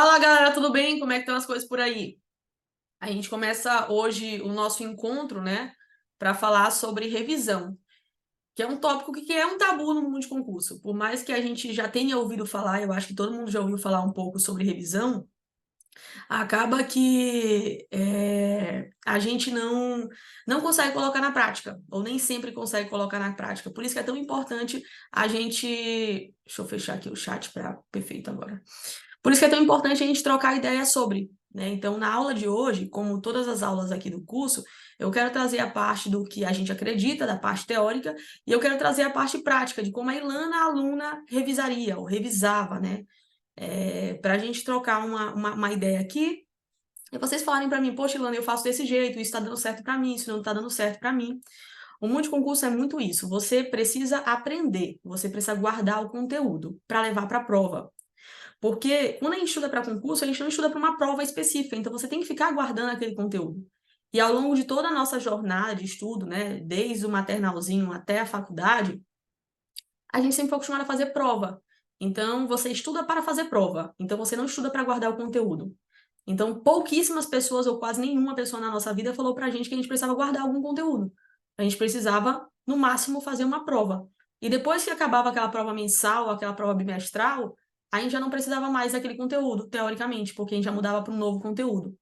Fala, galera, tudo bem? Como é que estão as coisas por aí? A gente começa hoje o nosso encontro, né, para falar sobre revisão, que é um tópico que é um tabu no mundo de concurso. Por mais que a gente já tenha ouvido falar, eu acho que todo mundo já ouviu falar um pouco sobre revisão, acaba que a gente não consegue colocar na prática, ou nem sempre consegue colocar na prática. Por isso que é tão importante a gente. Deixa eu fechar aqui o chat para perfeito agora. Por isso que é tão importante a gente trocar ideia sobre, né? Então, na aula de hoje, como todas as aulas aqui do curso, eu quero trazer a parte do que a gente acredita, da parte teórica, e eu quero trazer a parte prática, de como a Ilana, a aluna, revisaria, ou revisava, né? Para a gente trocar uma ideia aqui, e vocês falarem para mim, poxa, Ilana, eu faço desse jeito, isso está dando certo para mim, isso não está dando certo para mim. O mundo de concurso é muito isso, você precisa aprender, você precisa guardar o conteúdo para levar para a prova. Porque quando a gente estuda para concurso, a gente não estuda para uma prova específica, então você tem que ficar guardando aquele conteúdo. E ao longo de toda a nossa jornada de estudo, né, desde o maternalzinho até a faculdade, a gente sempre foi acostumado a fazer prova. Então você estuda para fazer prova, então você não estuda para guardar o conteúdo. Então pouquíssimas pessoas, ou quase nenhuma pessoa na nossa vida, falou para a gente que a gente precisava guardar algum conteúdo. A gente precisava, no máximo, fazer uma prova. E depois que acabava aquela prova mensal, aquela prova bimestral, a gente já não precisava mais daquele conteúdo, teoricamente, porque a gente já mudava para um novo conteúdo.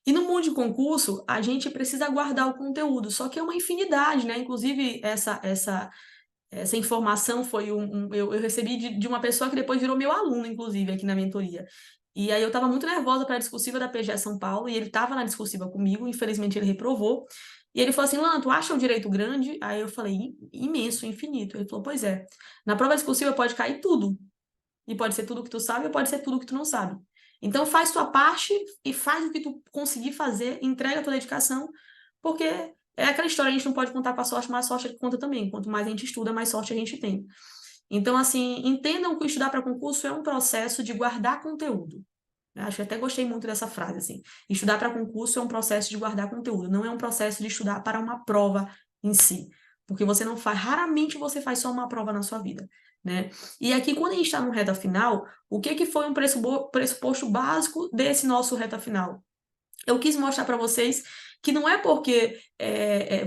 E no mundo de concurso, a gente precisa guardar o conteúdo, só que é uma infinidade, né? Inclusive, essa informação foi eu recebi de uma pessoa que depois virou meu aluno, inclusive, aqui na mentoria. E aí eu estava muito nervosa para a discursiva da PGE São Paulo, e ele estava na discursiva comigo, infelizmente ele reprovou. E ele falou assim, Lana, tu acha o direito grande? Aí eu falei, imenso, infinito. Ele falou, pois é, na prova discursiva pode cair tudo. E pode ser tudo que tu sabe, ou pode ser tudo que tu não sabe. Então faz tua parte e faz o que tu conseguir fazer, entrega a tua dedicação, porque é aquela história, a gente não pode contar com a sorte, mas a sorte é que conta também. Quanto mais a gente estuda, mais sorte a gente tem. Então, assim, entendam que estudar para concurso é um processo de guardar conteúdo. Eu acho que até gostei muito dessa frase, assim. Estudar para concurso é um processo de guardar conteúdo, não é um processo de estudar para uma prova em si. Porque você não faz, raramente você faz só uma prova na sua vida, né? E aqui, quando a gente está no reta final, o que que foi um pressuposto básico desse nosso reta final? Eu quis mostrar para vocês que não é porque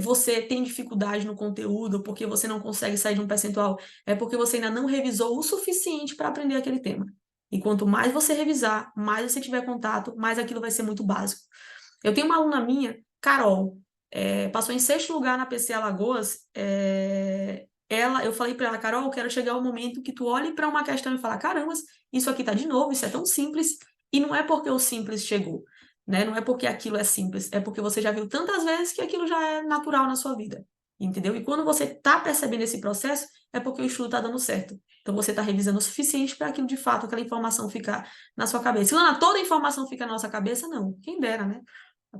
você tem dificuldade no conteúdo, porque você não consegue sair de um percentual, é porque você ainda não revisou o suficiente para aprender aquele tema. E quanto mais você revisar, mais você tiver contato, mais aquilo vai ser muito básico. Eu tenho uma aluna minha, Carol, passou em sexto lugar na PC Alagoas. Eu falei para ela, Carol, eu quero chegar ao momento que tu olhe para uma questão e fala, caramba, isso aqui tá de novo, isso é tão simples. E não é porque o simples chegou, né? Não é porque aquilo é simples, é porque você já viu tantas vezes que aquilo já é natural na sua vida, entendeu? E quando você tá percebendo esse processo, é porque o estudo tá dando certo. Então você tá revisando o suficiente para aquilo de fato, aquela informação ficar na sua cabeça. Ilana, toda a informação fica na nossa cabeça? Não, quem dera, né?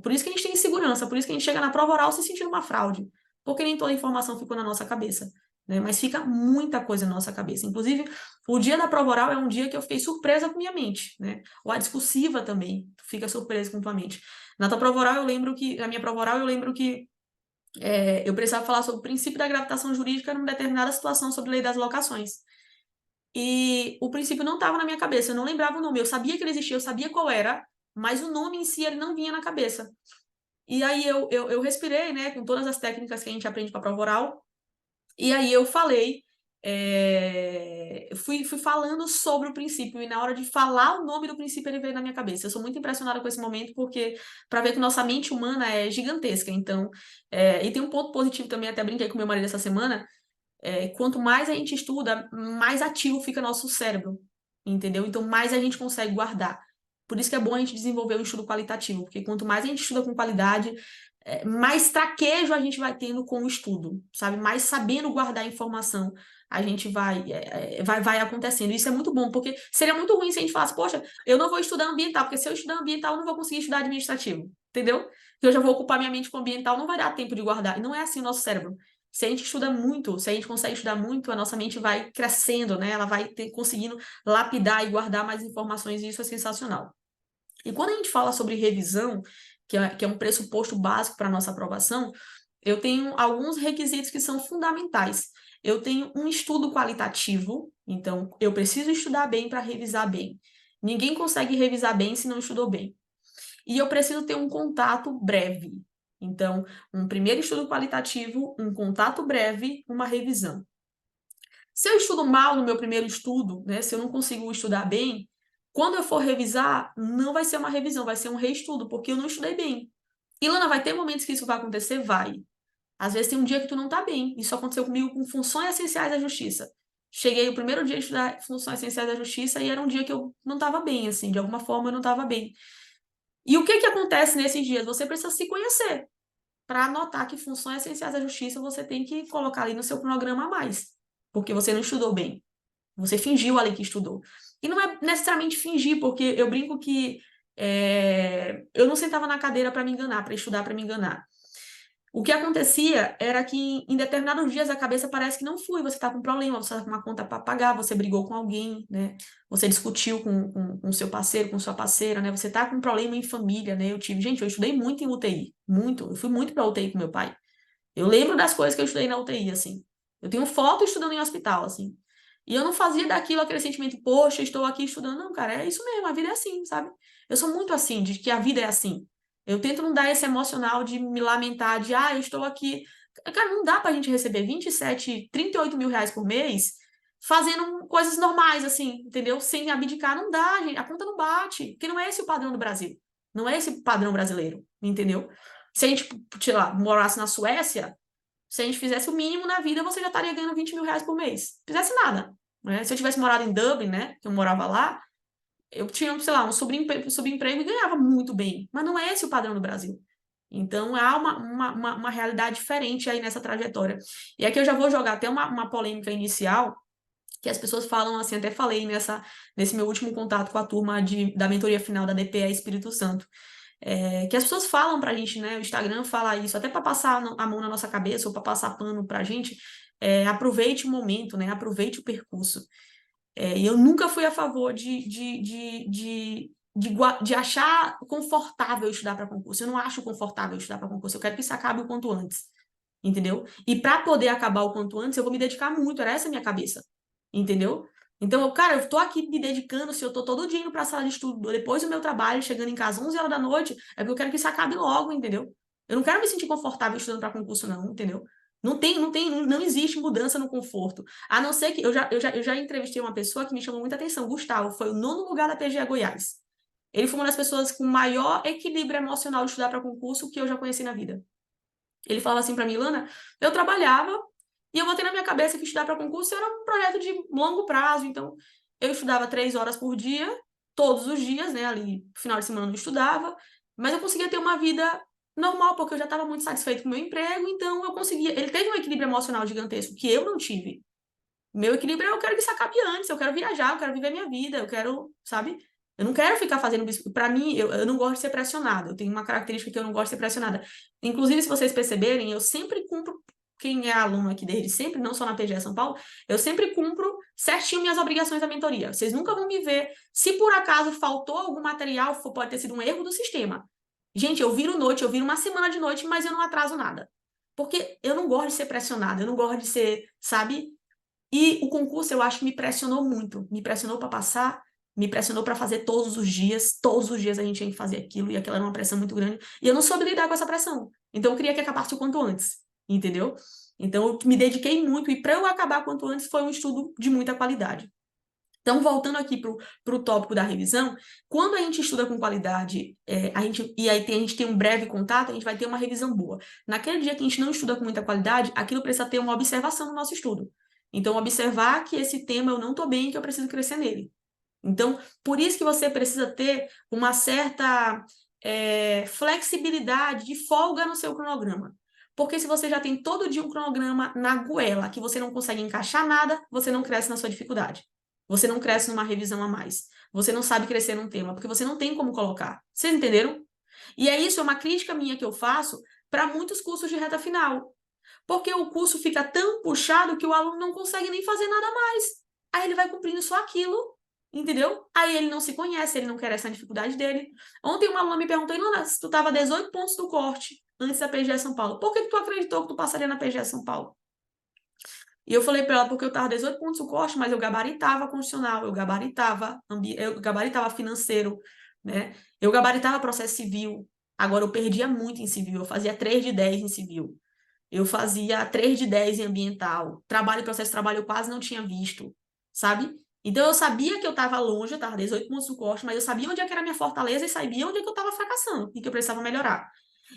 Por isso que a gente tem insegurança, por isso que a gente chega na prova oral se sentindo uma fraude, porque nem toda a informação ficou na nossa cabeça, né? Mas fica muita coisa na nossa cabeça. Inclusive, o dia da prova oral é um dia que eu fiquei surpresa com minha mente, né? Ou a discursiva também, tu fica surpresa com tua mente. Na tua prova oral, na minha prova oral, eu lembro que eu precisava falar sobre o princípio da gravitação jurídica numa determinada situação sobre a lei das locações. E o princípio não estava na minha cabeça, eu não lembrava o nome, eu sabia que ele existia, eu sabia qual era, mas o nome em si ele não vinha na cabeça. E aí eu respirei, né, com todas as técnicas que a gente aprende para prova oral, e aí eu falei, fui falando sobre o princípio, e na hora de falar o nome do princípio ele veio na minha cabeça. Eu sou muito impressionada com esse momento, porque para ver que nossa mente humana é gigantesca, então, e tem um ponto positivo também, até brinquei com meu marido essa semana, quanto mais a gente estuda, mais ativo fica nosso cérebro, entendeu? Então, mais a gente consegue guardar. Por isso que é bom a gente desenvolver um estudo qualitativo, porque quanto mais a gente estuda com qualidade, mais traquejo a gente vai tendo com o estudo, sabe? Mais sabendo guardar informação a gente vai acontecendo. Isso é muito bom, porque seria muito ruim se a gente falasse, poxa, eu não vou estudar ambiental, porque se eu estudar ambiental, eu não vou conseguir estudar administrativo, entendeu? Porque eu já vou ocupar minha mente com ambiental, não vai dar tempo de guardar. E não é assim o nosso cérebro. Se a gente estuda muito, se a gente consegue estudar muito, a nossa mente vai crescendo, né? Ela vai conseguindo lapidar e guardar mais informações, e isso é sensacional. E quando a gente fala sobre revisão, que é um pressuposto básico para a nossa aprovação, eu tenho alguns requisitos que são fundamentais. Eu tenho um estudo qualitativo, então eu preciso estudar bem para revisar bem. Ninguém consegue revisar bem se não estudou bem. E eu preciso ter um contato breve. Então, um primeiro estudo qualitativo, um contato breve, uma revisão. Se eu estudo mal no meu primeiro estudo, né, se eu não consigo estudar bem, quando eu for revisar, não vai ser uma revisão, vai ser um reestudo, porque eu não estudei bem. E, Lana, vai ter momentos que isso vai acontecer? Vai. Às vezes tem um dia que tu não tá bem. Isso aconteceu comigo com Funções Essenciais da Justiça. Cheguei o primeiro dia de estudar Funções Essenciais da Justiça e era um dia que eu não tava bem, assim, de alguma forma eu não tava bem. E o que que acontece nesses dias? Você precisa se conhecer para notar que Funções Essenciais da Justiça você tem que colocar ali no seu cronograma a mais, porque você não estudou bem. Você fingiu ali que estudou. E não é necessariamente fingir, porque eu brinco que eu não sentava na cadeira para me enganar, para estudar para me enganar. O que acontecia era que em determinados dias a cabeça parece que não flui, você está com problema, você está com uma conta para pagar, você brigou com alguém, né? Você discutiu com seu parceiro, com sua parceira, né? Você está com um problema em família, né? Gente, eu estudei muito em UTI, muito. Eu fui muito para UTI com meu pai. Eu lembro das coisas que eu estudei na UTI, assim. Eu tenho foto estudando em hospital, assim. E eu não fazia daquilo aquele sentimento, poxa, estou aqui estudando. Não, cara, é isso mesmo, a vida é assim, sabe? Eu sou muito assim, de que a vida é assim. Eu tento não dar esse emocional de me lamentar, de, eu estou aqui. Cara, não dá pra gente receber 27, 38 mil reais por mês fazendo coisas normais, assim, entendeu? Sem abdicar, não dá, gente. A conta não bate, porque não é esse o padrão do Brasil. Não é esse o padrão brasileiro, entendeu? Se a gente, sei lá, morasse na Suécia, se a gente fizesse o mínimo na vida, você já estaria ganhando 20 mil reais por mês. Fizesse nada, né? Se eu tivesse morado em Dublin, né, que eu morava lá, eu tinha, sei lá, um subemprego e ganhava muito bem. Mas não é esse o padrão do Brasil. Então, há uma realidade diferente aí nessa trajetória. E aqui eu já vou jogar até uma polêmica inicial, que as pessoas falam assim, até falei nesse meu último contato com a turma da mentoria final da DPE Espírito Santo. Que as pessoas falam pra gente, né? O Instagram fala isso, até para passar a mão na nossa cabeça ou para passar pano pra gente, aproveite o momento, né? Aproveite o percurso. E eu nunca fui a favor de achar confortável estudar para concurso. Eu não acho confortável estudar para concurso. Eu quero que isso acabe o quanto antes, entendeu? E para poder acabar o quanto antes, eu vou me dedicar muito. Era essa a minha cabeça, entendeu? Então, cara, eu tô aqui me dedicando, se eu tô todo dia indo pra sala de estudo, depois do meu trabalho, chegando em casa 11 horas da noite, é porque eu quero que isso acabe logo, entendeu? Eu não quero me sentir confortável estudando para concurso, não, entendeu? Não existe mudança no conforto. A não ser que eu já entrevistei uma pessoa que me chamou muita atenção, Gustavo, foi o 9º lugar da PGE Goiás. Ele foi uma das pessoas com maior equilíbrio emocional de estudar para concurso que eu já conheci na vida. Ele falava assim para mim, Lana, eu trabalhava e eu botei na minha cabeça que estudar para concurso era um projeto de longo prazo, então eu estudava 3 horas por dia, todos os dias, né, ali, final de semana eu não estudava, mas eu conseguia ter uma vida normal, porque eu já estava muito satisfeito com o meu emprego, então eu conseguia, ele teve um equilíbrio emocional gigantesco, que eu não tive. Meu equilíbrio é eu quero que isso acabe antes, eu quero viajar, eu quero viver minha vida, eu quero, sabe? Eu não quero ficar fazendo isso. Para mim, eu não gosto de ser pressionada. Eu tenho uma característica que eu não gosto de ser pressionada. Inclusive, se vocês perceberem, eu sempre cumpro. Quem é aluno aqui desde sempre, não só na PGE São Paulo, eu sempre cumpro certinho minhas obrigações da mentoria. Vocês nunca vão me ver. Se por acaso faltou algum material, pode ter sido um erro do sistema. Gente, eu viro noite, eu viro uma semana de noite, mas eu não atraso nada. Porque eu não gosto de ser pressionada, eu não gosto de ser, sabe? E o concurso eu acho que me pressionou muito. Me pressionou para passar, me pressionou para fazer todos os dias a gente tinha que fazer aquilo, e aquilo era uma pressão muito grande. E eu não soube lidar com essa pressão. Então eu queria que acabasse o quanto antes, entendeu? Então eu me dediquei muito, e para eu acabar quanto antes foi um estudo de muita qualidade. Então, voltando aqui para o tópico da revisão, quando a gente estuda com qualidade, a gente tem um breve contato, a gente vai ter uma revisão boa. Naquele dia que a gente não estuda com muita qualidade, aquilo precisa ter uma observação no nosso estudo. Então, observar que esse tema eu não estou bem, que eu preciso crescer nele. Então, por isso que você precisa ter uma certa flexibilidade, de folga no seu cronograma. Porque se você já tem todo dia um cronograma na goela, que você não consegue encaixar nada, você não cresce na sua dificuldade. Você não cresce numa revisão a mais. Você não sabe crescer num tema, porque você não tem como colocar. Vocês entenderam? E é uma crítica minha que eu faço para muitos cursos de reta final. Porque o curso fica tão puxado que o aluno não consegue nem fazer nada mais. Aí ele vai cumprindo só aquilo, entendeu? Aí ele não se conhece, ele não quer essa dificuldade dele. Ontem uma aluna me perguntou, Ilana, se tu estava 18 pontos do corte antes da PGE São Paulo, por que tu acreditou que tu passaria na PGE São Paulo? E eu falei para ela porque eu estava 18 pontos do corte, mas eu gabaritava constitucional, eu gabaritava financeiro, né? Eu gabaritava processo civil. Agora eu perdia muito em civil, eu fazia 3 de 10 em civil. Eu fazia 3 de 10 em ambiental. Trabalho e processo de trabalho eu quase não tinha visto, sabe? Então eu sabia que eu estava longe, eu estava 18 pontos do corte, mas eu sabia onde é que era a minha fortaleza e sabia onde é que eu estava fracassando e que eu precisava melhorar.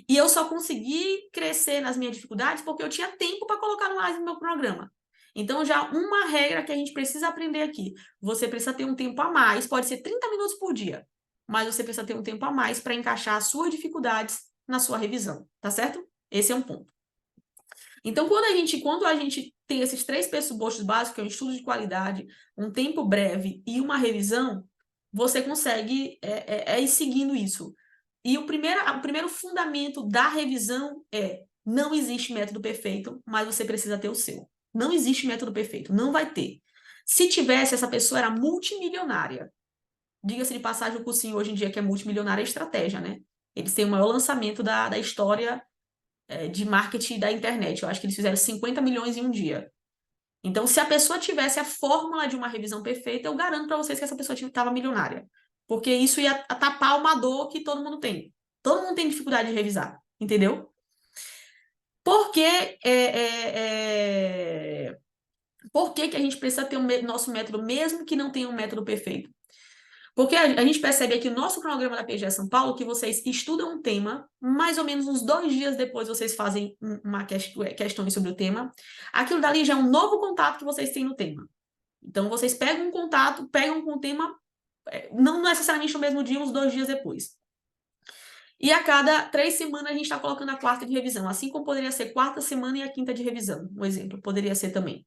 E eu só consegui crescer nas minhas dificuldades porque eu tinha tempo para colocar mais no meu programa. Então, já uma regra que a gente precisa aprender aqui: você precisa ter um tempo a mais, pode ser 30 minutos por dia, mas você precisa ter um tempo a mais para encaixar as suas dificuldades na sua revisão, tá certo? Esse é um ponto. Então, quando a gente tem esses 3 pressupostos básicos, que é um estudo de qualidade, um tempo breve e uma revisão, você consegue ir seguindo isso. E o primeiro fundamento da revisão é: não existe método perfeito, mas você precisa ter o seu. Não existe método perfeito, não vai ter. Se tivesse, essa pessoa era multimilionária. Diga-se de passagem, o cursinho hoje em dia que é multimilionário é estratégia, né? Eles têm o maior lançamento da história de marketing da internet. Eu acho que eles fizeram 50 milhões em um dia. Então, se a pessoa tivesse a fórmula de uma revisão perfeita, eu garanto para vocês que essa pessoa estava milionária. Porque isso ia tapar uma dor que todo mundo tem. Todo mundo tem dificuldade de revisar, entendeu? Por que, por que a gente precisa ter nosso método, mesmo que não tenha um método perfeito? Porque a gente percebe aqui no nosso cronograma da PGE São Paulo que vocês estudam um tema, mais ou menos uns 2 dias depois vocês fazem uma questão sobre o tema. Aquilo dali já é um novo contato que vocês têm no tema. Então, vocês pegam um contato, pegam com o tema, não necessariamente no mesmo dia, uns 2 dias depois. E a cada 3 semanas a gente está colocando a quarta de revisão, assim como poderia ser quarta semana e a quinta de revisão, um exemplo, poderia ser também.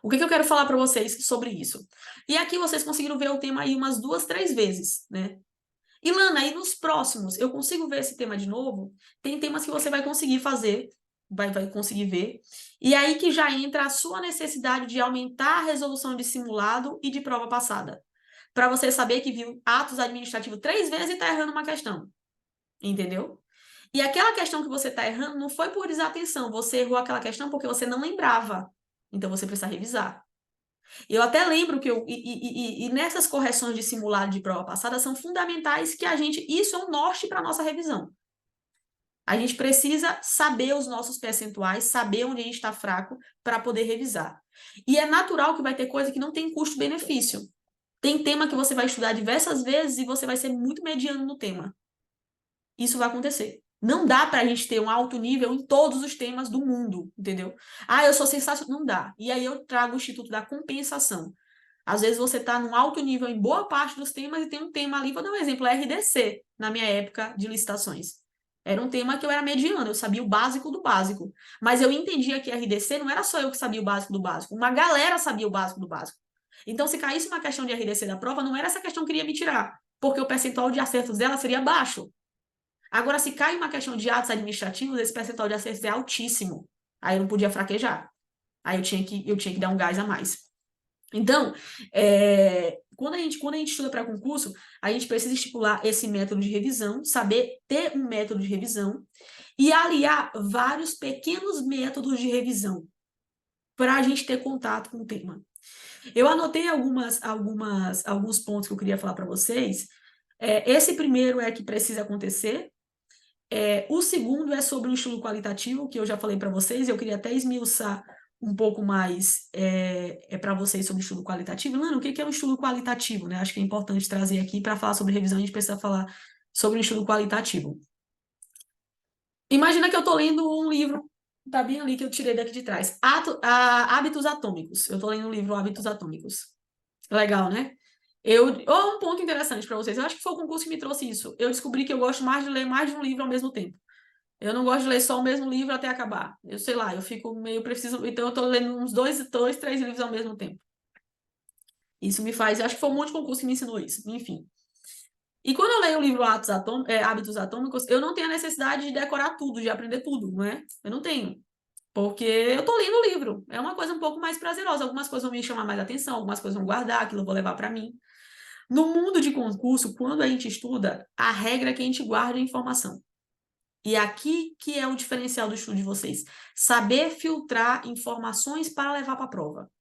O que eu quero falar para vocês sobre isso? E aqui vocês conseguiram ver o tema aí umas 2, 3 vezes, né? E Lana, aí nos próximos, eu consigo ver esse tema de novo? Tem temas que você vai conseguir fazer, vai conseguir ver. E aí que já entra a sua necessidade de aumentar a resolução de simulado e de prova passada. Para você saber que viu atos administrativos 3 vezes e está errando uma questão. Entendeu? E aquela questão que você está errando não foi por desatenção. Você errou aquela questão porque você não lembrava. Então você precisa revisar. Eu até lembro que nessas correções de simulado de prova passada são fundamentais que isso é um norte para a nossa revisão. A gente precisa saber os nossos percentuais, saber onde a gente está fraco para poder revisar. E é natural que vai ter coisa que não tem custo-benefício. Tem tema que você vai estudar diversas vezes e você vai ser muito mediano no tema. Isso vai acontecer. Não dá para a gente ter um alto nível em todos os temas do mundo, entendeu? Ah, eu sou sensacional. Não dá. E aí eu trago o Instituto da Compensação. Às vezes você está num alto nível em boa parte dos temas e tem um tema ali, vou dar um exemplo, RDC, na minha época de licitações. Era um tema que eu era mediano, eu sabia o básico do básico. Mas eu entendia que RDC não era só eu que sabia o básico do básico, uma galera sabia o básico do básico. Então, se caísse uma questão de RDC da prova, não era essa questão que iria me tirar, porque o percentual de acertos dela seria baixo. Agora, se cai uma questão de atos administrativos, esse percentual de acertos é altíssimo. Aí eu não podia fraquejar. Aí eu tinha que dar um gás a mais. Então, quando a gente estuda para concurso, a gente precisa estipular esse método de revisão, saber ter um método de revisão e aliar vários pequenos métodos de revisão para a gente ter contato com o tema. Eu anotei alguns pontos que eu queria falar para vocês. Esse primeiro é que precisa acontecer. O segundo é sobre o estudo qualitativo, que eu já falei para vocês. Eu queria até esmiuçar um pouco mais para vocês sobre estudo qualitativo. Lana, o que é um estudo qualitativo, né? Acho que é importante trazer aqui para falar sobre revisão, a gente precisa falar sobre o estudo qualitativo. Imagina que eu estou lendo um livro, tá bem ali que eu tirei daqui de trás. Hábitos Atômicos. Eu estou lendo o livro Hábitos Atômicos. Legal, né? Um ponto interessante para vocês. Eu acho que foi o concurso que me trouxe isso. Eu descobri que eu gosto mais de ler mais de um livro ao mesmo tempo. Eu não gosto de ler só o mesmo livro até acabar. Eu sei lá, eu fico meio preciso. Então, eu tô lendo uns 2, 3 livros ao mesmo tempo. Isso me faz. Acho que foi um monte de concurso que me ensinou isso. Enfim. E quando eu leio o livro Hábitos Atômicos, eu não tenho a necessidade de decorar tudo, de aprender tudo, não é? Eu não tenho. Porque eu tô lendo o livro. É uma coisa um pouco mais prazerosa. Algumas coisas vão me chamar mais atenção, algumas coisas vão guardar, aquilo eu vou levar para mim. No mundo de concurso, quando a gente estuda, a regra é que a gente guarde a informação. E aqui que é o diferencial do estudo de vocês. Saber filtrar informações para levar para a prova.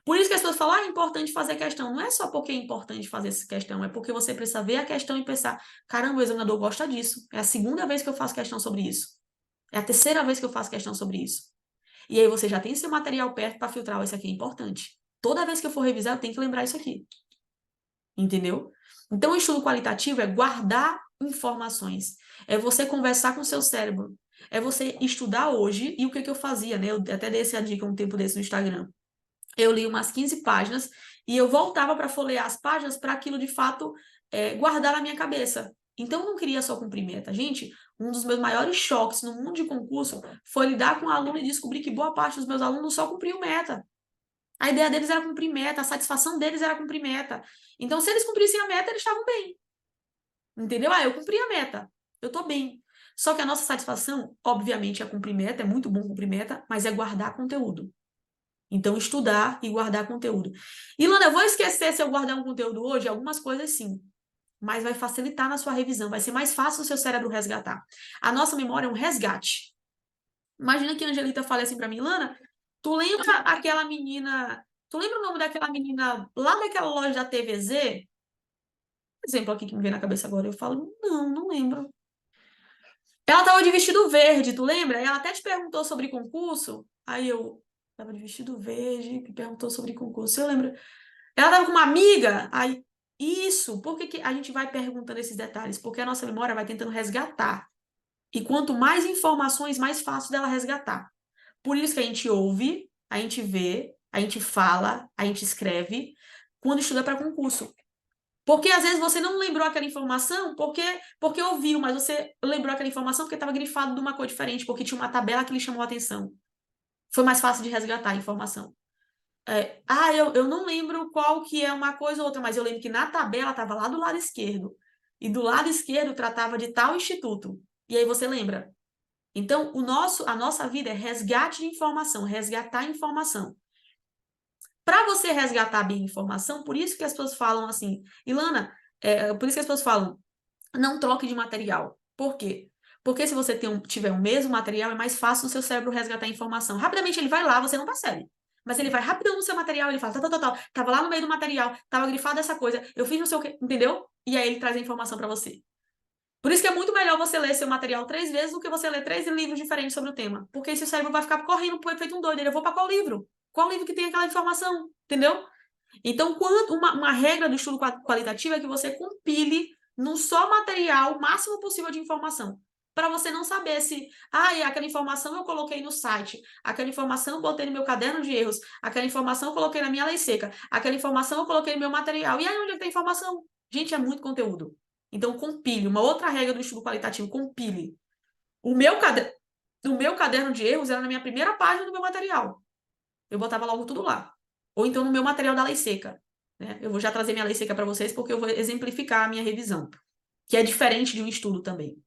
Por isso que as pessoas falam, é importante fazer questão. Não é só porque é importante fazer essa questão, é porque você precisa ver a questão e pensar, caramba, o examinador gosta disso. É a segunda vez que eu faço questão sobre isso. É a terceira vez que eu faço questão sobre isso. E aí você já tem seu material perto para filtrar, isso aqui é importante. Toda vez que eu for revisar, eu tenho que lembrar isso aqui. Entendeu? Então, o estudo qualitativo é guardar informações. É você conversar com o seu cérebro. É você estudar hoje. E o que eu fazia, né? Eu até dei essa dica um tempo desse no Instagram. Eu li umas 15 páginas e eu voltava para folhear as páginas para aquilo, de fato, guardar na minha cabeça. Então, eu não queria só cumprir meta. Gente, um dos meus maiores choques no mundo de concurso foi lidar com um aluno e descobrir que boa parte dos meus alunos só cumpriam meta. A ideia deles era cumprir meta, a satisfação deles era cumprir meta. Então, se eles cumprissem a meta, eles estavam bem. Entendeu? Eu cumpri a meta. Eu tô bem. Só que a nossa satisfação, obviamente, é cumprir meta, é muito bom cumprir meta, mas é guardar conteúdo. Então, estudar e guardar conteúdo. Ilana, eu vou esquecer se eu guardar um conteúdo hoje? Algumas coisas sim. Mas vai facilitar na sua revisão, vai ser mais fácil o seu cérebro resgatar. A nossa memória é um resgate. Imagina que a Angelita fale assim pra mim, Ilana, tu lembra aquela menina... Tu lembra o nome daquela menina lá daquela loja da TVZ? Exemplo aqui que me vem na cabeça agora. Eu falo, não lembro. Ela tava de vestido verde, tu lembra? E ela até te perguntou sobre concurso. Aí eu tava de vestido verde, me perguntou sobre concurso. Eu lembro. Ela tava com uma amiga. Aí, isso. Por que a gente vai perguntando esses detalhes? Porque a nossa memória vai tentando resgatar. E quanto mais informações, mais fácil dela resgatar. Por isso que a gente ouve, a gente vê, a gente fala, a gente escreve quando estuda para concurso. Porque às vezes você não lembrou aquela informação porque ouviu, mas você lembrou aquela informação porque estava grifado de uma cor diferente, porque tinha uma tabela que lhe chamou a atenção. Foi mais fácil de resgatar a informação. Eu não lembro qual que é uma coisa ou outra, mas eu lembro que na tabela estava lá do lado esquerdo. E do lado esquerdo tratava de tal instituto. E aí você lembra. Então, a nossa vida é resgate de informação, resgatar informação. Para você resgatar bem a informação, por isso que as pessoas falam assim, Ilana, por isso que as pessoas falam, não troque de material. Por quê? Porque se você tiver o mesmo material, é mais fácil no seu cérebro resgatar a informação. Rapidamente ele vai lá, você não percebe. Mas ele vai rapidão no seu material, ele fala, tava lá no meio do material, tava grifado essa coisa, eu fiz não sei o quê, entendeu? E aí ele traz a informação para você. Por isso que é muito melhor você ler seu material 3 vezes do que você ler 3 livros diferentes sobre o tema. Porque aí seu cérebro vai ficar correndo feito um doido. Eu vou para qual livro? Qual livro que tem aquela informação? Entendeu? Então, uma regra do estudo qualitativo é que você compile num só material o máximo possível de informação. Para você não saber se, aquela informação eu coloquei no site, aquela informação eu botei no meu caderno de erros, aquela informação eu coloquei na minha lei seca, aquela informação eu coloquei no meu material. E aí, onde é que tem informação? Gente, é muito conteúdo. Então, compile. Uma outra regra do estudo qualitativo, compile. O meu caderno de erros era na minha primeira página do meu material. Eu botava logo tudo lá. Ou então no meu material da lei seca. Né? Eu vou já trazer minha lei seca para vocês, porque eu vou exemplificar a minha revisão, que é diferente de um estudo também.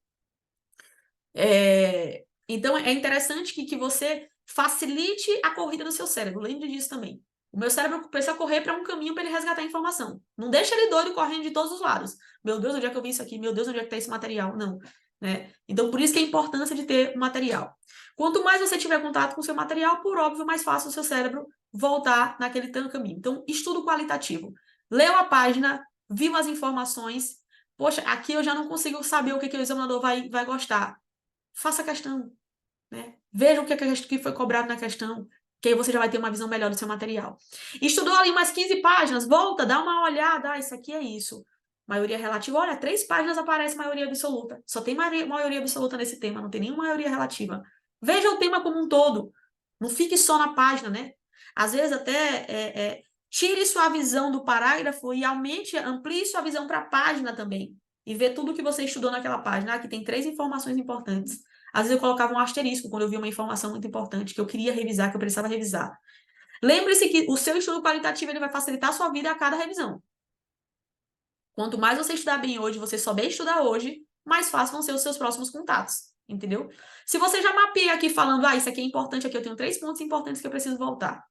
Então, é interessante que você facilite a corrida do seu cérebro. Lembre disso também. O meu cérebro precisa correr para um caminho para ele resgatar a informação. Não deixa ele doido correndo de todos os lados. Meu Deus, onde é que eu vi isso aqui? Meu Deus, onde é que está esse material? Não. Né? Então, por isso que é a importância de ter material. Quanto mais você tiver contato com o seu material, por óbvio, mais fácil o seu cérebro voltar naquele caminho. Então, estudo qualitativo. Leu a página, viu as informações. Poxa, aqui eu já não consigo saber o que o examinador vai gostar. Faça a questão. Né? Veja o que foi cobrado na questão, que aí você já vai ter uma visão melhor do seu material. Estudou ali umas 15 páginas, volta, dá uma olhada, isso aqui é isso. Maioria relativa, olha, 3 páginas aparece maioria absoluta. Só tem maioria absoluta nesse tema, não tem nenhuma maioria relativa. Veja o tema como um todo. Não fique só na página, né? Às vezes até tire sua visão do parágrafo e amplie sua visão para a página também. E vê tudo que você estudou naquela página. Aqui tem 3 informações importantes. Às vezes eu colocava um asterisco quando eu via uma informação muito importante que eu queria revisar, que eu precisava revisar. Lembre-se que o seu estudo qualitativo ele vai facilitar a sua vida a cada revisão. Quanto mais você estudar bem hoje, você souber estudar hoje, mais fácil vão ser os seus próximos contatos, entendeu? Se você já mapeia aqui falando, isso aqui é importante, aqui eu tenho 3 pontos importantes que eu preciso voltar,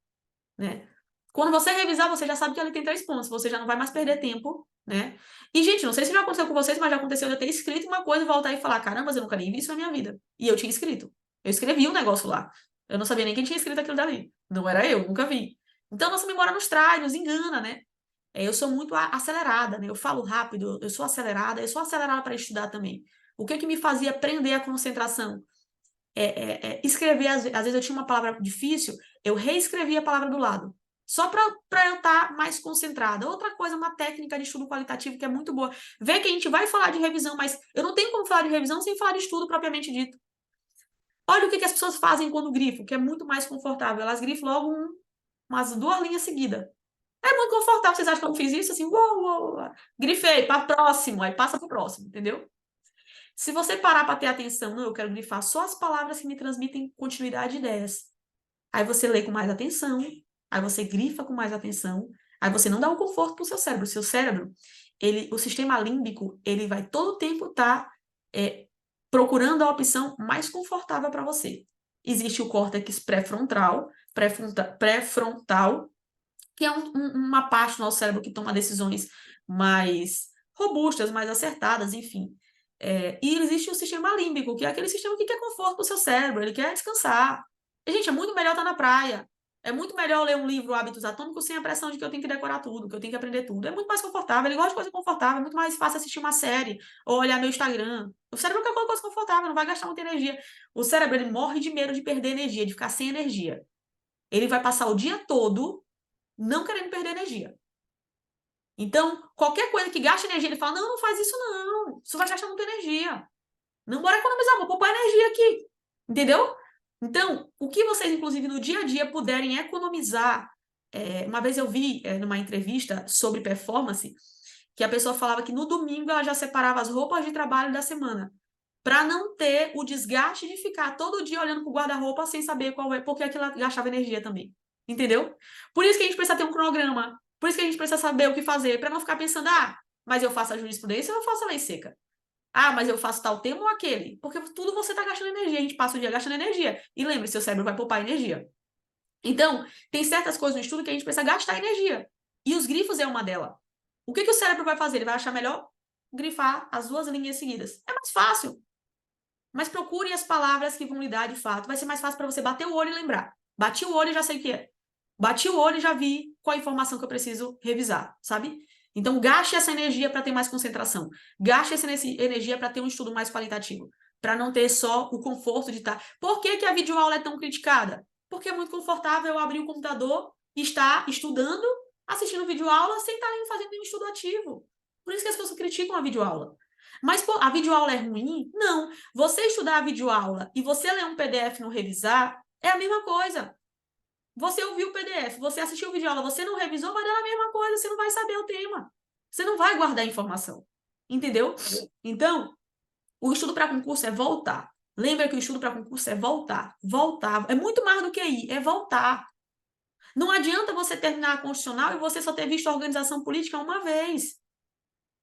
né? Quando você revisar, você já sabe que ele tem 3 pontos, você já não vai mais perder tempo, né? E, gente, não sei se já aconteceu com vocês, mas já aconteceu de eu ter escrito uma coisa e voltar e falar, caramba, eu nunca nem vi isso na minha vida. E eu tinha escrito. Eu escrevi um negócio lá. Eu não sabia nem quem tinha escrito aquilo dali. Não era eu, nunca vi. Então, nossa memória nos trai, nos engana, né? Eu sou muito acelerada, né? Eu falo rápido, eu sou acelerada para estudar também. O que me fazia prender a concentração? Escrever, às vezes eu tinha uma palavra difícil, eu reescrevia a palavra do lado. Só para eu estar mais concentrada. Outra coisa, uma técnica de estudo qualitativo que é muito boa. Vê que a gente vai falar de revisão, mas eu não tenho como falar de revisão sem falar de estudo propriamente dito. Olha o que as pessoas fazem quando grifam, que é muito mais confortável. Elas grifam logo umas 2 linhas seguidas. É muito confortável. Vocês acham que eu não fiz isso? Assim, uou, uou, grifei, para próximo, aí passa para o próximo, entendeu? Se você parar para ter atenção, não, eu quero grifar só as palavras que me transmitem continuidade de ideias. Aí você lê com mais atenção, aí você grifa com mais atenção, aí você não dá um conforto para o seu cérebro. O seu cérebro, o sistema límbico, ele vai todo o tempo estar procurando a opção mais confortável para você. Existe o córtex pré-frontal, que é uma parte do nosso cérebro que toma decisões mais robustas, mais acertadas, enfim. E existe o sistema límbico, que é aquele sistema que quer conforto para o seu cérebro, ele quer descansar. E, gente, é muito melhor estar na praia. É muito melhor ler um livro, Hábitos Atômicos, sem a pressão de que eu tenho que decorar tudo, que eu tenho que aprender tudo. É muito mais confortável, ele gosta de coisa confortável, é muito mais fácil assistir uma série ou olhar meu Instagram. O cérebro quer coisa confortável, não vai gastar muita energia. O cérebro, ele morre de medo de perder energia, de ficar sem energia. Ele vai passar o dia todo não querendo perder energia. Então, qualquer coisa que gaste energia, ele fala, não, não faz isso não, isso vai gastar muita energia. Não, bora economizar, vou poupar energia aqui. Entendeu? Então, o que vocês, inclusive, no dia a dia puderem economizar. Uma vez eu vi numa entrevista sobre performance, que a pessoa falava que no domingo ela já separava as roupas de trabalho da semana, para não ter o desgaste de ficar todo dia olhando pro guarda-roupa sem saber qual é, porque aquilo gastava energia também. Entendeu? Por isso que a gente precisa ter um cronograma, por isso que a gente precisa saber o que fazer, para não ficar pensando, mas eu faço a jurisprudência ou eu faço a lei seca? Mas eu faço tal tema ou aquele? Porque tudo você está gastando energia, a gente passa o dia gastando energia. E lembre, seu cérebro vai poupar energia. Então, tem certas coisas no estudo que a gente precisa gastar energia. E os grifos é uma delas. O que o cérebro vai fazer? Ele vai achar melhor grifar as 2 linhas seguidas. É mais fácil. Mas procure as palavras que vão lhe dar de fato. Vai ser mais fácil para você bater o olho e lembrar. Bati o olho e já sei o que é. Bati o olho e já vi qual a informação que eu preciso revisar, sabe? Então, gaste essa energia para ter mais concentração. Gaste essa energia para ter um estudo mais qualitativo. Para não ter só o conforto de estar. Por que a videoaula é tão criticada? Porque é muito confortável eu abrir o computador e estar estudando, assistindo videoaula, sem estar fazendo nenhum estudo ativo. Por isso que as pessoas criticam a videoaula. Mas, pô, a videoaula é ruim? Não. Você estudar a videoaula e você ler um PDF e não revisar é a mesma coisa. Você ouviu o PDF, você assistiu o vídeo aula, você não revisou, vai dar a mesma coisa, você não vai saber o tema. Você não vai guardar a informação. Entendeu? Então, o estudo para concurso é voltar. Lembra que o estudo para concurso é voltar. Voltar. É muito mais do que ir, é voltar. Não adianta você terminar a constitucional e você só ter visto a organização política uma vez.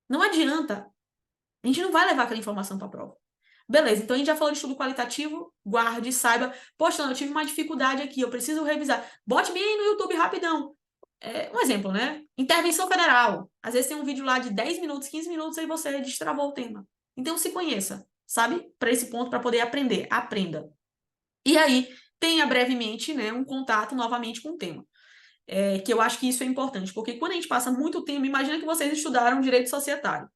Não adianta. A gente não vai levar aquela informação para a prova. Beleza, então a gente já falou de estudo qualitativo, guarde, saiba. Poxa, eu tive uma dificuldade aqui, eu preciso revisar. Bote bem no YouTube rapidão. Um exemplo, né? Intervenção federal. Às vezes tem um vídeo lá de 10 minutos, 15 minutos, aí você destravou o tema. Então se conheça, sabe? Para esse ponto, para poder aprender. Aprenda. E aí, tenha brevemente, né, um contato novamente com o tema. Que eu acho que isso é importante, porque quando a gente passa muito tempo, imagina que vocês estudaram direito societário.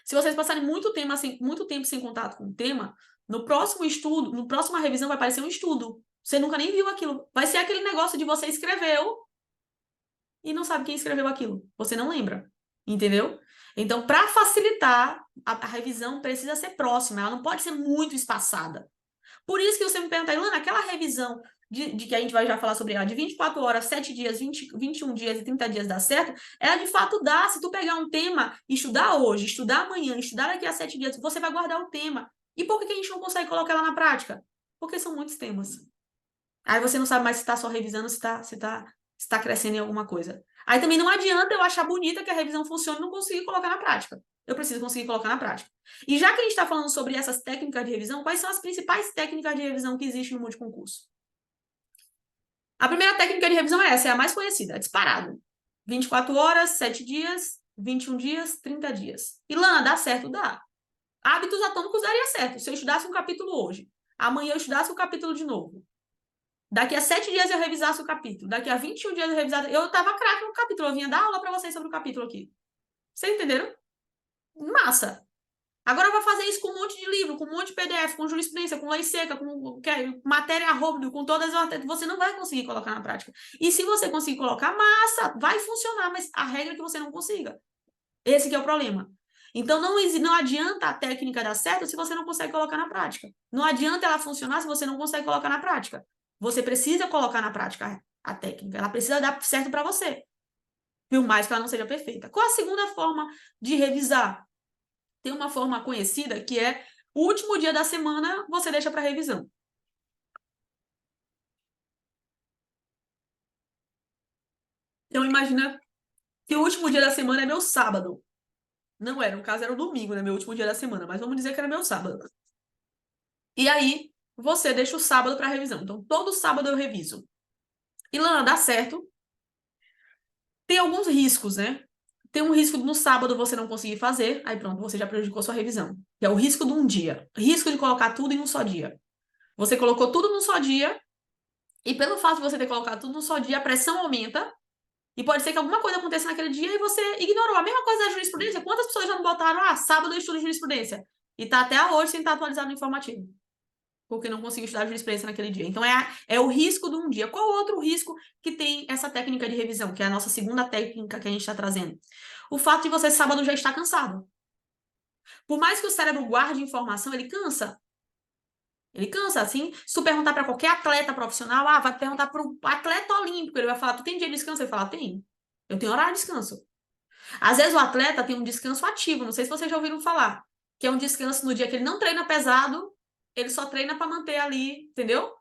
Se vocês passarem muito tempo sem contato com o tema, no próximo estudo, no próxima revisão vai aparecer um estudo. Você nunca nem viu aquilo. Vai ser aquele negócio de você escreveu e não sabe quem escreveu aquilo. Você não lembra. Entendeu? Então, para facilitar, a revisão precisa ser próxima, ela não pode ser muito espaçada. Por isso que você me pergunta, Ilana, aquela revisão de que a gente vai já falar sobre ela, de 24 horas, 7 dias, 21 dias e 30 dias dá certo, ela de fato dá. Se tu pegar um tema, estudar hoje, estudar amanhã, estudar daqui a 7 dias, você vai guardar o tema. E por que a gente não consegue colocar ela na prática? Porque são muitos temas. Aí você não sabe mais se está só revisando, se está crescendo em alguma coisa. Aí também não adianta eu achar bonita que a revisão funcione e não conseguir colocar na prática. Eu preciso conseguir colocar na prática. E já que a gente está falando sobre essas técnicas de revisão, quais são as principais técnicas de revisão que existem no multiconcurso? A primeira técnica de revisão é essa, é a mais conhecida, é disparado. 24 horas, 7 dias, 21 dias, 30 dias. E, Lana, dá certo? Dá. Hábitos atômicos daria certo. Se eu estudasse um capítulo hoje, amanhã eu estudasse um capítulo de novo. Daqui a 7 dias eu revisasse o capítulo. Daqui a 21 dias eu revisasse. Eu tava craque no capítulo. Eu vinha dar aula para vocês sobre o capítulo aqui. Vocês entenderam? Massa. Agora vai fazer isso com um monte de livro, com um monte de PDF, com jurisprudência, com lei seca, com matéria rodo, com todas as... Você não vai conseguir colocar na prática. E se você conseguir colocar, massa, vai funcionar, mas a regra é que você não consiga. Esse que é o problema. Então, não adianta a técnica dar certo se você não consegue colocar na prática. Não adianta ela funcionar se você não consegue colocar na prática. Você precisa colocar na prática a técnica. Ela precisa dar certo para você. Por mais que ela não seja perfeita. Qual a segunda forma de revisar? Tem uma forma conhecida que é o último dia da semana você deixa para revisão. Então, imagina que o último dia da semana é meu sábado. Não era, no caso era o domingo, né? Meu último dia da semana, mas vamos dizer que era meu sábado. E aí, você deixa o sábado para revisão. Então, todo sábado eu reviso. E, Lana, dá certo. Tem alguns riscos, né? Tem um risco de no sábado você não conseguir fazer, aí pronto, você já prejudicou sua revisão. Que é o risco de um dia. Risco de colocar tudo em um só dia. Você colocou tudo num só dia, e pelo fato de você ter colocado tudo num só dia, a pressão aumenta, e pode ser que alguma coisa aconteça naquele dia e você ignorou. A mesma coisa da jurisprudência. Quantas pessoas já não botaram, sábado eu estudo jurisprudência? E tá até hoje sem estar atualizado no informativo. Porque não conseguiu estudar jurisprudência naquele dia. Então, é o risco de um dia. Qual outro risco que tem essa técnica de revisão, que é a nossa segunda técnica que a gente está trazendo? O fato de você sábado já estar cansado. Por mais que o cérebro guarde informação, ele cansa. Ele cansa, assim. Se tu perguntar para qualquer atleta profissional, vai perguntar para um atleta olímpico, ele vai falar, tu tem dia de descanso? Ele fala, tem. Eu tenho horário de descanso. Às vezes o atleta tem um descanso ativo, não sei se vocês já ouviram falar, que é um descanso no dia que ele não treina pesado, ele só treina para manter ali, entendeu?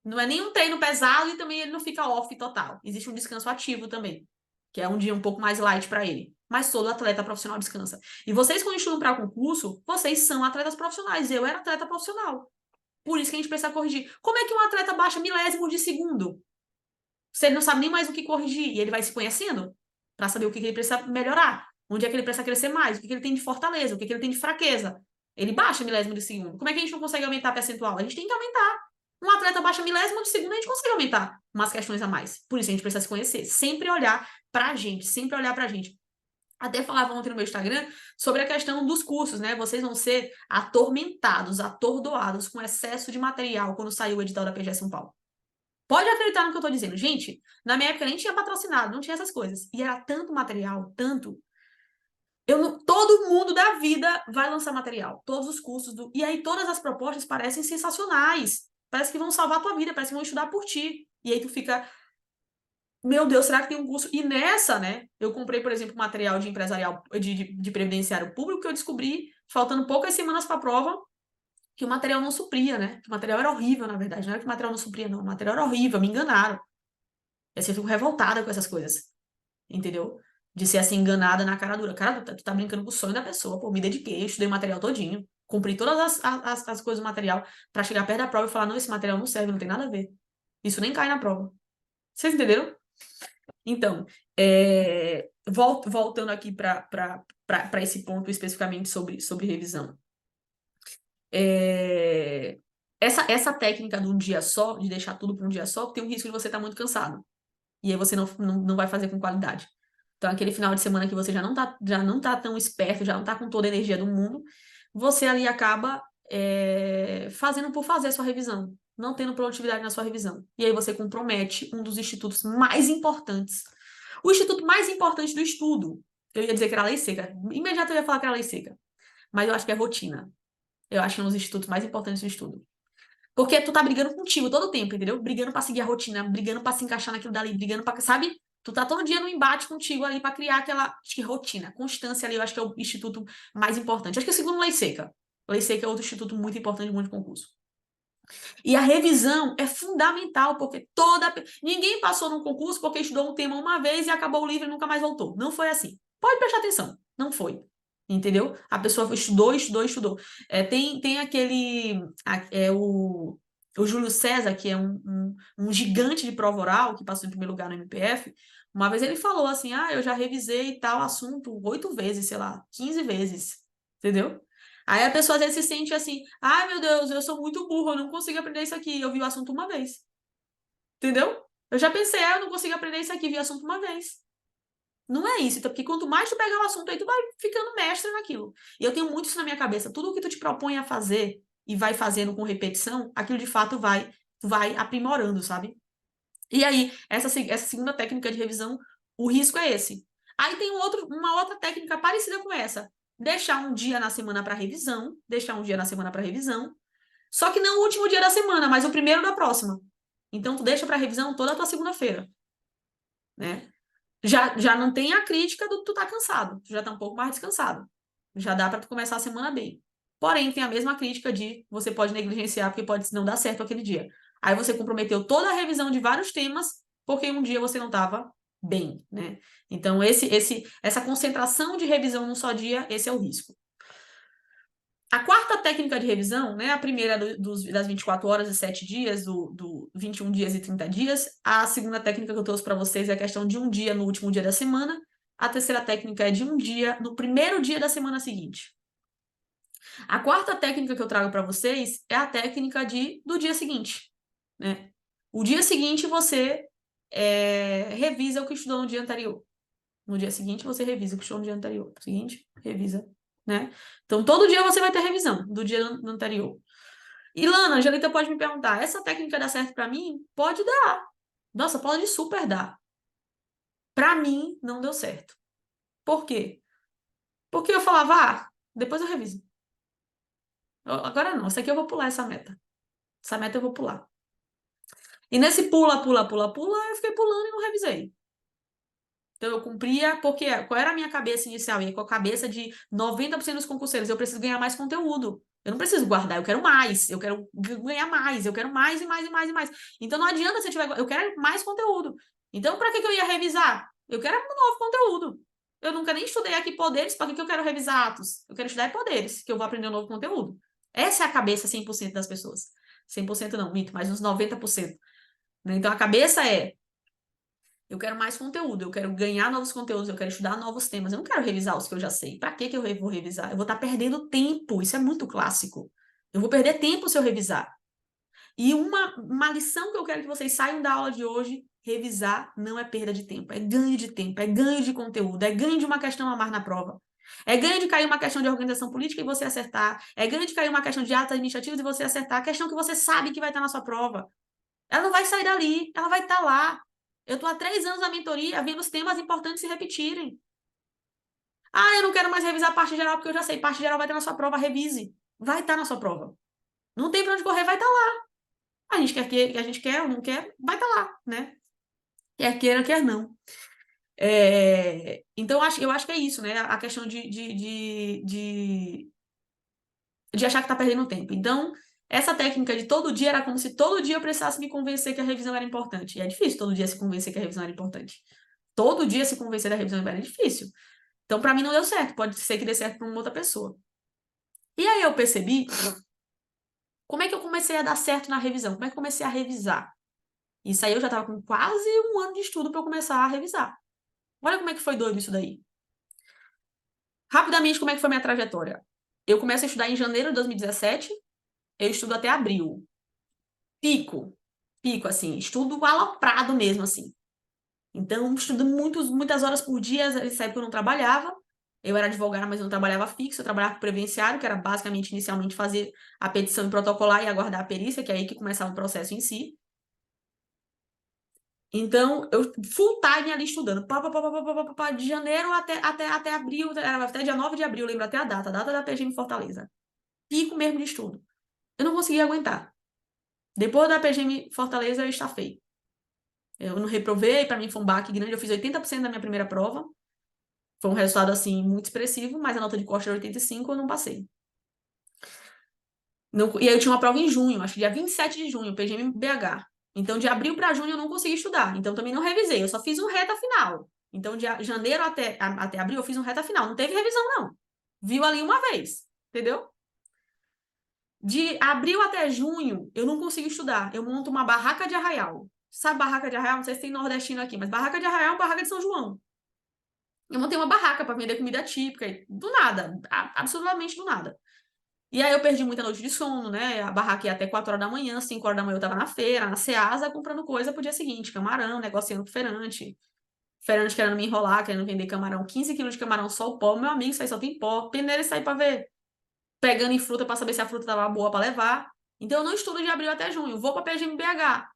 Não é nenhum treino pesado e também ele não fica off total. Existe um descanso ativo também, que é um dia um pouco mais light para ele. Mas todo atleta profissional descansa. E vocês, quando estudam para concurso, vocês são atletas profissionais. Eu era atleta profissional. Por isso que a gente precisa corrigir. Como é que um atleta baixa milésimo de segundo? Se ele não sabe nem mais o que corrigir, e ele vai se conhecendo para saber o que ele precisa melhorar, onde é que ele precisa crescer mais, o que ele tem de fortaleza, o que ele tem de fraqueza. Ele baixa milésimo de segundo. Como é que a gente não consegue aumentar a percentual? A gente tem que aumentar. Um atleta baixa milésimo de segundo, a gente consegue aumentar umas questões a mais. Por isso a gente precisa se conhecer. Sempre olhar pra gente, sempre olhar pra gente. Até falava ontem no meu Instagram sobre a questão dos cursos, né? Vocês vão ser atormentados, atordoados com excesso de material quando saiu o edital da PGE São Paulo. Pode acreditar no que eu tô dizendo. Gente, na minha época nem tinha patrocinado, não tinha essas coisas. E era tanto material, tanto. Todo mundo da vida vai lançar material. Todos os cursos. E aí todas as propostas parecem sensacionais. Parece que vão salvar a tua vida, parece que vão estudar por ti. E aí tu fica, meu Deus, será que tem um curso? E nessa, né, eu comprei, por exemplo, material de empresarial, de previdenciário público, que eu descobri, faltando poucas semanas para a prova, que o material não supria, né? Que o material era horrível, na verdade. Não era que o material não supria, não. O material era horrível, me enganaram. E assim, eu fico revoltada com essas coisas. Entendeu? De ser assim, enganada na cara dura. Cara, tu tá brincando com o sonho da pessoa. Pô, me dediquei, estudei o material todinho. Cumpri todas as coisas do material pra chegar perto da prova e falar, não, esse material não serve, não tem nada a ver. Isso nem cai na prova. Vocês entenderam? Então, voltando aqui para esse ponto especificamente sobre revisão. Essa técnica de um dia só, de deixar tudo para um dia só, tem o risco de você estar muito cansado. E aí você não vai fazer com qualidade. Então, aquele final de semana que você já não tá tão esperto, já não tá com toda a energia do mundo, você ali acaba fazendo por fazer a sua revisão, não tendo produtividade na sua revisão. E aí você compromete um dos institutos mais importantes. O instituto mais importante do estudo. Eu ia dizer que era a lei seca. Imediatamente eu ia falar que era a lei seca. Mas eu acho que é rotina. Eu acho que é um dos institutos mais importantes do estudo. Porque tu tá brigando contigo todo o tempo, entendeu? Brigando pra seguir a rotina, brigando pra se encaixar naquilo dali, brigando pra, sabe? Tu tá todo dia no embate contigo ali pra criar aquela, acho que rotina, constância ali, eu acho que é o instituto mais importante. Acho que é o segundo Lei Seca. Lei Seca é outro instituto muito importante, muito concurso. E a revisão é fundamental, porque ninguém passou num concurso porque estudou um tema uma vez e acabou o livro e nunca mais voltou. Não foi assim. Pode prestar atenção. Não foi. Entendeu? A pessoa estudou, estudou, estudou. Tem aquele... O Júlio César, que é um gigante de prova oral, que passou em primeiro lugar no MPF, uma vez ele falou assim, eu já revisei tal assunto 8 vezes, sei lá, 15 vezes, entendeu? Aí a pessoa às vezes se sente assim, ai meu Deus, eu sou muito burro, eu não consigo aprender isso aqui, eu vi o assunto uma vez, entendeu? Eu já pensei, eu não consigo aprender isso aqui, vi o assunto uma vez. Não é isso, então, porque quanto mais tu pegar o assunto aí, tu vai ficando mestre naquilo. E eu tenho muito isso na minha cabeça. Tudo o que tu te propõe a fazer e vai fazendo com repetição, aquilo de fato vai aprimorando, sabe? E aí, essa segunda técnica de revisão, o risco é esse. Aí tem uma outra técnica parecida com essa. Deixar um dia na semana para revisão, deixar um dia na semana para revisão, só que não o último dia da semana, mas o primeiro da próxima. Então, tu deixa para revisão toda a tua segunda-feira, né? Já não tem a crítica do tu tá cansado, tu já tá um pouco mais descansado. Já dá para tu começar a semana bem. Porém, tem a mesma crítica de você pode negligenciar porque pode não dar certo aquele dia. Aí você comprometeu toda a revisão de vários temas porque um dia você não estava bem, né? Então, essa concentração de revisão num só dia, esse é o risco. A quarta técnica de revisão, né, a primeira das 24 horas e 7 dias, do 21 dias e 30 dias. A segunda técnica que eu trouxe para vocês é a questão de um dia no último dia da semana. A terceira técnica é de um dia no primeiro dia da semana seguinte. A quarta técnica que eu trago para vocês é a técnica do dia seguinte, né? O dia seguinte você revisa o que estudou no dia anterior. No dia seguinte você revisa o que estudou no dia anterior. No seguinte, revisa, né? Então, todo dia você vai ter revisão do dia anterior. E, Lana, a Angelita pode me perguntar, essa técnica dá certo para mim? Pode dar. Nossa, pode super dar. Para mim, não deu certo. Por quê? Porque eu falava, depois eu reviso. Agora não, essa aqui eu vou pular essa meta. Essa meta eu vou pular. E nesse pula, pula, pula, pula, eu fiquei pulando e não revisei. Então, eu cumpria, porque qual era a minha cabeça inicial? E com a cabeça de 90% dos concurseiros, eu preciso ganhar mais conteúdo. Eu não preciso guardar, eu quero mais, eu quero ganhar mais, eu quero mais e mais e mais e mais. Então, não adianta se eu tiver, eu quero mais conteúdo. Então, para que eu ia revisar? Eu quero um novo conteúdo. Eu nunca nem estudei aqui poderes, para que eu quero revisar atos? Eu quero estudar poderes, que eu vou aprender um novo conteúdo. Essa é a cabeça 100% das pessoas. 100% não, minto, mas uns 90%. Né? Então, a cabeça é, eu quero mais conteúdo, eu quero ganhar novos conteúdos, eu quero estudar novos temas. Eu não quero revisar os que eu já sei. Para que eu vou revisar? Eu vou estar perdendo tempo. Isso é muito clássico. Eu vou perder tempo se eu revisar. E uma lição que eu quero que vocês saiam da aula de hoje: revisar não é perda de tempo, é ganho de tempo, é ganho de conteúdo, é ganho de uma questão a mais na prova. É ganho de cair uma questão de organização política e você acertar. É ganho de cair uma questão de atos administrativos e você acertar. A questão que você sabe que vai estar na sua prova. Ela não vai sair dali, ela vai estar lá. Eu estou há 3 anos na mentoria vendo os temas importantes se repetirem. Eu não quero mais revisar a parte geral porque eu já sei. Parte geral vai estar na sua prova, revise. Vai estar na sua prova. Não tem para onde correr, vai estar lá. A gente quer que a gente quer ou não quer, vai estar lá, né? Quer queira, quer não. Então, eu acho que é isso, né? A questão de achar que está perdendo tempo. Então, essa técnica de todo dia era como se todo dia eu precisasse me convencer que a revisão era importante. E é difícil todo dia se convencer que a revisão era importante. Todo dia se convencer da revisão era difícil. Então, para mim, não deu certo. Pode ser que dê certo para uma outra pessoa. E aí eu percebi como é que eu comecei a dar certo na revisão. Como é que eu comecei a revisar? Isso aí eu já estava com quase 1 ano de estudo para eu começar a revisar. Olha como é que foi doido isso daí. Rapidamente, como é que foi minha trajetória? Eu comecei a estudar em janeiro de 2017, eu estudo até abril. Pico, assim, estudo aloprado mesmo, assim. Então, estudo muitas horas por dia, nessa época eu não trabalhava. Eu era advogada, mas eu não trabalhava fixo, eu trabalhava com previdenciário, que era basicamente, inicialmente, fazer a petição e protocolar e aguardar a perícia, que é aí que começava o processo em si. Então, eu full time ali estudando, de janeiro até abril, até dia 9 de abril, lembro até a data da PGM em Fortaleza. Pico mesmo de estudo. Eu não conseguia aguentar. Depois da PGM Fortaleza, eu estafei. Eu não reprovei, para mim foi um baque grande, eu fiz 80% da minha primeira prova. Foi um resultado, assim, muito expressivo, mas a nota de corte era 85, eu não passei. E aí eu tinha uma prova em junho, acho que dia 27 de junho, PGM BH. Então, de abril para junho eu não consegui estudar. Então, também não revisei. Eu só fiz um reta final. Então, de janeiro até abril, eu fiz um reta final. Não teve revisão, não. Viu ali uma vez. Entendeu? De abril até junho, eu não consigo estudar. Eu monto uma barraca de arraial. Sabe barraca de arraial? Não sei se tem nordestino aqui, mas barraca de arraial é uma barraca de São João. Eu montei uma barraca para vender comida típica, do nada, absolutamente do nada. E aí eu perdi muita noite de sono, né? A barraca ia até 4 horas da manhã, 5 horas da manhã eu tava na feira, na Ceasa, comprando coisa pro dia seguinte, camarão, negociando com feirante. Feirante querendo me enrolar, querendo vender camarão, 15 quilos de camarão só o pó. Meu amigo, isso aí só tem pó. Peneira e sair pra ver. Pegando em fruta pra saber se a fruta tava boa pra levar. Então eu não estudo de abril até junho. Vou pra PGMBH.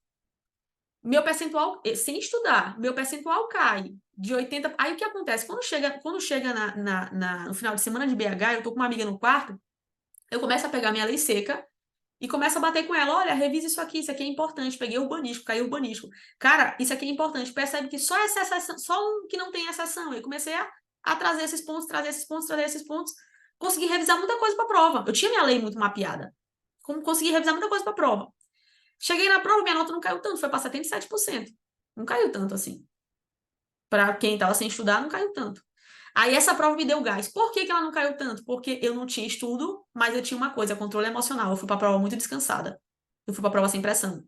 Meu percentual, sem estudar, meu percentual cai de 80. Aí o que acontece? Quando chega no final de semana de BH, eu tô com uma amiga no quarto, eu começo a pegar minha lei seca e começo a bater com ela. Olha, revisa isso aqui é importante. Peguei urbanístico, caiu urbanístico. Cara, isso aqui é importante. Percebe que só essa exceção, só um que não tem exceção. Eu comecei a trazer esses pontos, trazer esses pontos, trazer esses pontos. Consegui revisar muita coisa pra prova. Eu tinha minha lei muito mapeada. Consegui revisar muita coisa pra prova. Cheguei na prova, minha nota não caiu tanto, foi para 77%. Não caiu tanto assim. Para quem estava sem estudar, não caiu tanto. Aí essa prova me deu gás. Por que ela não caiu tanto? Porque eu não tinha estudo, mas eu tinha uma coisa, controle emocional. Eu fui para a prova muito descansada. Eu fui para a prova sem pressão.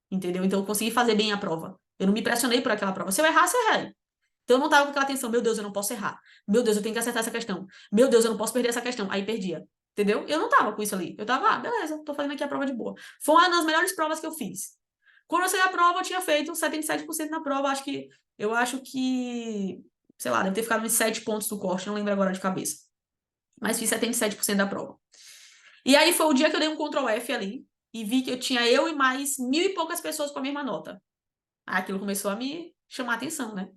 Entendeu? Então eu consegui fazer bem a prova. Eu não me pressionei por aquela prova. Se eu errasse, eu errei. Então eu não tava com aquela tensão, meu Deus, eu não posso errar. Meu Deus, eu tenho que acertar essa questão. Meu Deus, eu não posso perder essa questão. Aí perdia. Entendeu? Eu não tava com isso ali. Eu tava, beleza, tô fazendo aqui a prova de boa. Foi uma das melhores provas que eu fiz. Quando eu saí da prova, eu tinha feito 77% na prova. Eu acho que, sei lá, deve ter ficado uns 7 pontos do corte, não lembro agora de cabeça. Mas fiz 77% da prova. E aí foi o dia que eu dei um Ctrl F ali e vi que eu tinha eu e mais 1.000 e poucas pessoas com a mesma nota. Aí aquilo começou a me chamar a atenção, né?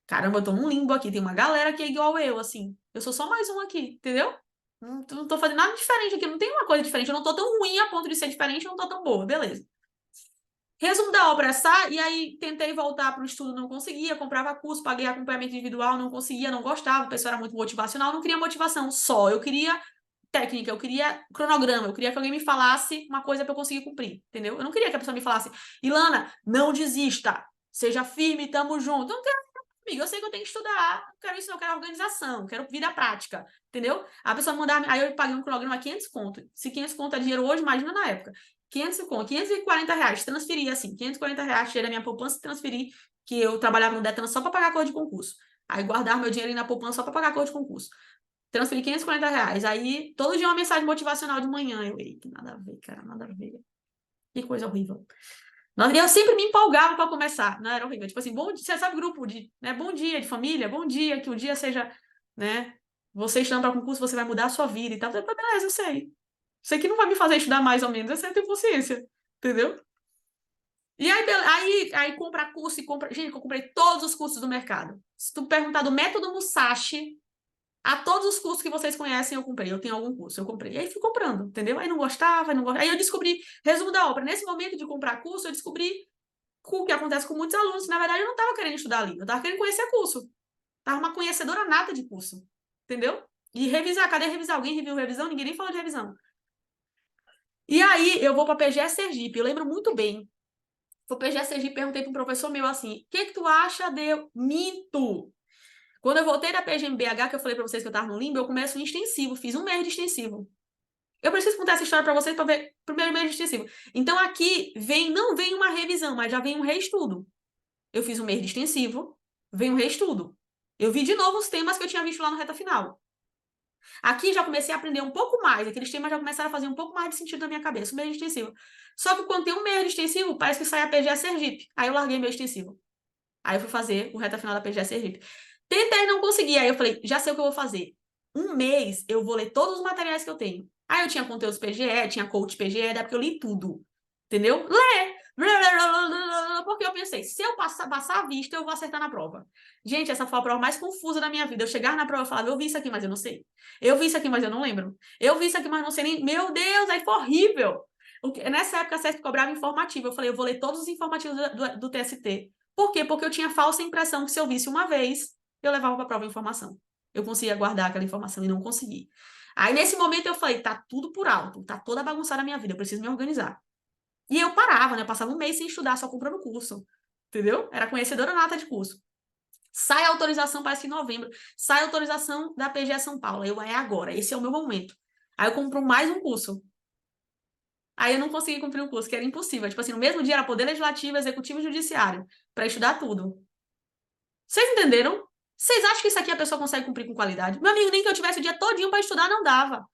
Caramba, eu tô num limbo aqui, tem uma galera que é igual eu, assim. Eu sou só mais um aqui, entendeu? Não tô fazendo nada diferente aqui, não tem uma coisa diferente. Eu não tô tão ruim a ponto de ser diferente, eu não tô tão boa, beleza. Resumo da obra, e aí tentei voltar para o estudo, não conseguia, comprava curso, paguei acompanhamento individual, não conseguia, não gostava, o pessoal era muito motivacional, não queria motivação só, eu queria técnica, eu queria cronograma, eu queria que alguém me falasse uma coisa para eu conseguir cumprir, entendeu? Eu não queria que a pessoa me falasse, Ilana, não desista, seja firme, tamo junto. Eu não quero, amigo, eu sei que eu tenho que estudar, não quero isso, não, eu quero organização, quero vida prática, entendeu? A pessoa me mandava, aí eu paguei um cronograma 500 conto. Se 500 conto é dinheiro hoje, imagina na época. 500 conto, 540 reais, transferi assim, 540 reais, tirei da minha poupança e transferi, que eu trabalhava no Detran só para pagar a cor de concurso. Aí guardava meu dinheiro na poupança só para pagar a cor de concurso. Transferi 540 reais. Aí, todo dia uma mensagem motivacional de manhã. Eita, nada a ver, cara, nada a ver. Que coisa horrível. Eu sempre me empolgava para começar, não era horrível. Tipo assim, bom dia, você sabe, grupo de, né, bom dia de família, bom dia, que o dia seja, né, você estudando para concurso, você vai mudar a sua vida e tal. Eu falei, beleza, eu sei. Sei que não vai me fazer estudar mais ou menos, eu sei, eu tenho consciência, entendeu? E aí compra curso e compra. Gente, eu comprei todos os cursos do mercado. Se tu perguntar do método Musashi, a todos os cursos que vocês conhecem, eu comprei. Eu tenho algum curso, eu comprei. E aí fui comprando, entendeu? Aí não gostava, não gostava. Aí eu descobri, resumo da obra, nesse momento de comprar curso, eu descobri o que acontece com muitos alunos, que na verdade eu não estava querendo estudar ali, eu estava querendo conhecer curso. Estava uma conhecedora nata de curso, entendeu? E revisar, cadê revisar? Alguém reviu revisão? Ninguém nem falou de revisão. E aí eu vou para a PGE Sergipe, eu lembro muito bem. Fui para a PGE Sergipe, perguntei para um professor meu assim, o que tu acha de minto? Quando eu voltei da PGMBH, que eu falei para vocês que eu estava no limbo, eu começo um extensivo, fiz um mês de extensivo. Eu preciso contar essa história para vocês para ver primeiro mês de extensivo. Então aqui não vem uma revisão, mas já vem um reestudo. Eu fiz um mês de extensivo, vem um reestudo. Eu vi de novo os temas que eu tinha visto lá no reta final. Aqui já comecei a aprender um pouco mais, aqueles temas já começaram a fazer um pouco mais de sentido na minha cabeça, um mês de extensivo. Só que quando tem um mês de extensivo, parece que sai a PGE Sergipe. Aí eu larguei meu extensivo. Aí eu fui fazer o reta final da PGE Sergipe. Tentei, não consegui. Aí eu falei, já sei o que eu vou fazer. Um mês eu vou ler todos os materiais que eu tenho. Aí eu tinha conteúdos PGE, tinha coach PGE, da porque eu li tudo. Entendeu? Lê! Porque eu pensei, se eu passar a vista, eu vou acertar na prova. Gente, essa foi a prova mais confusa da minha vida. Eu chegar na prova e falava, eu vi isso aqui, mas eu não sei. Eu vi isso aqui, mas eu não lembro. Eu vi isso aqui, mas não sei nem. Meu Deus, aí foi horrível. Nessa época a CESP cobrava informativo. Eu falei, eu vou ler todos os informativos do TST. Por quê? Porque eu tinha falsa impressão que se eu visse uma vez, eu levava para a prova a informação. Eu conseguia guardar aquela informação e não consegui. Aí, nesse momento, eu falei, tá tudo por alto, tá toda bagunçada a minha vida, eu preciso me organizar. E eu parava, né? Eu passava um mês sem estudar, só comprando curso. Entendeu? Era conhecedora nata de curso. Sai a autorização, parece que em novembro. Sai a autorização da PGE São Paulo. É agora, esse é o meu momento. Aí eu compro mais um curso. Aí eu não consegui cumprir o curso, que era impossível. Tipo assim, no mesmo dia era Poder Legislativo, Executivo e Judiciário, para estudar tudo. Vocês entenderam? Vocês acham que isso aqui a pessoa consegue cumprir com qualidade? Meu amigo, nem que eu tivesse o dia todinho para estudar, não dava.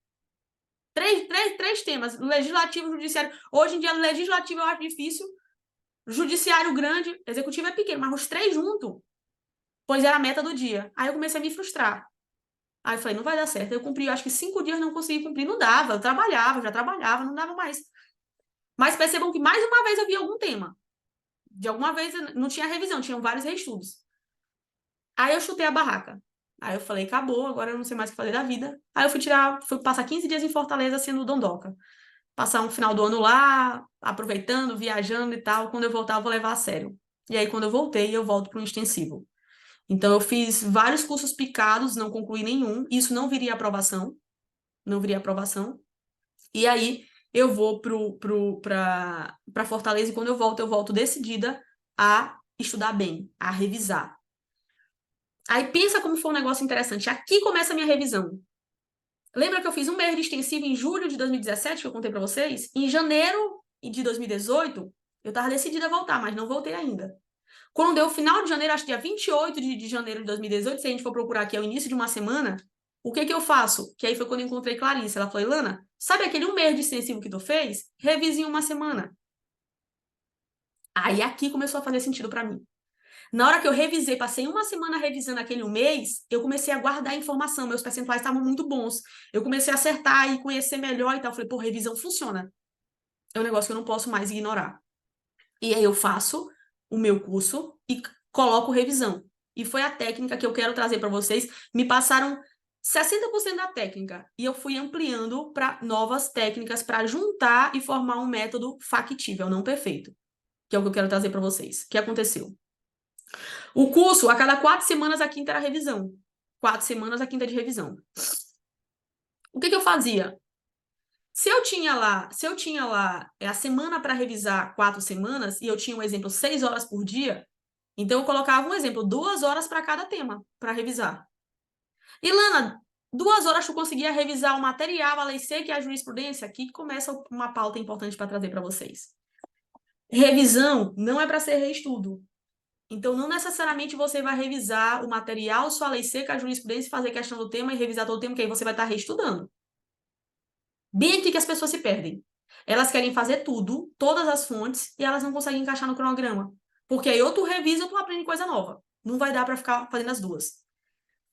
Três temas, legislativo, judiciário. Hoje em dia, legislativo eu acho difícil, judiciário grande, executivo é pequeno, mas os três juntos, pois era a meta do dia. Aí eu comecei a me frustrar. Aí eu falei, não vai dar certo. Eu cumpri, eu acho que 5 dias não consegui cumprir, não dava. Eu trabalhava, já trabalhava, não dava mais. Mas percebam que mais uma vez eu vi algum tema. De alguma vez não tinha revisão, tinham vários reestudos. Aí eu chutei a barraca. Aí eu falei, acabou, agora eu não sei mais o que fazer da vida. Aí eu fui passar 15 dias em Fortaleza sendo dondoca. Passar um final do ano lá, aproveitando, viajando e tal. Quando eu voltar, eu vou levar a sério. E aí, quando eu voltei, eu volto para um extensivo. Então, eu fiz vários cursos picados, não concluí nenhum. Isso não viria aprovação. Não viria aprovação. E aí, eu vou para Fortaleza e quando eu volto decidida a estudar bem, a revisar. Aí pensa como foi um negócio interessante. Aqui começa a minha revisão. Lembra que eu fiz um mês de extensivo em julho de 2017, que eu contei para vocês? Em janeiro de 2018, eu estava decidida a voltar, mas não voltei ainda. Quando deu o final de janeiro, acho que dia 28 de janeiro de 2018, se a gente for procurar aqui, é o início de uma semana, o que que eu faço? Que aí foi quando eu encontrei Clarice. Ela falou, Ilana, sabe aquele um mês de extensivo que tu fez? Revise em uma semana. Aí aqui começou a fazer sentido para mim. Na hora que eu revisei, passei uma semana revisando aquele um mês, eu comecei a guardar informação, meus percentuais estavam muito bons. Eu comecei a acertar e conhecer melhor e tal. Falei, pô, revisão funciona. É um negócio que eu não posso mais ignorar. E aí eu faço o meu curso e coloco revisão. E foi a técnica que eu quero trazer para vocês. Me passaram 60% da técnica e eu fui ampliando para novas técnicas para juntar e formar um método factível, não perfeito, que é o que eu quero trazer para vocês. O que aconteceu? O curso, a cada 4 semanas, a quinta era revisão. 4 semanas, a quinta de revisão. O que que eu fazia? Se eu tinha lá a semana para revisar 4 semanas, e eu tinha um exemplo 6 horas por dia, então eu colocava um exemplo, 2 horas para cada tema, para revisar. Ilana, 2 horas tu conseguia revisar o material, a lei seca e a jurisprudência? Aqui começa uma pauta importante para trazer para vocês. Revisão não é para ser reestudo. Então, não necessariamente você vai revisar o material, sua lei seca, a jurisprudência, fazer questão do tema e revisar todo o tema, que aí você vai estar reestudando. Bem aqui que as pessoas se perdem. Elas querem fazer tudo, todas as fontes, e elas não conseguem encaixar no cronograma. Porque aí ou tu revisa ou tu aprende coisa nova. Não vai dar para ficar fazendo as duas.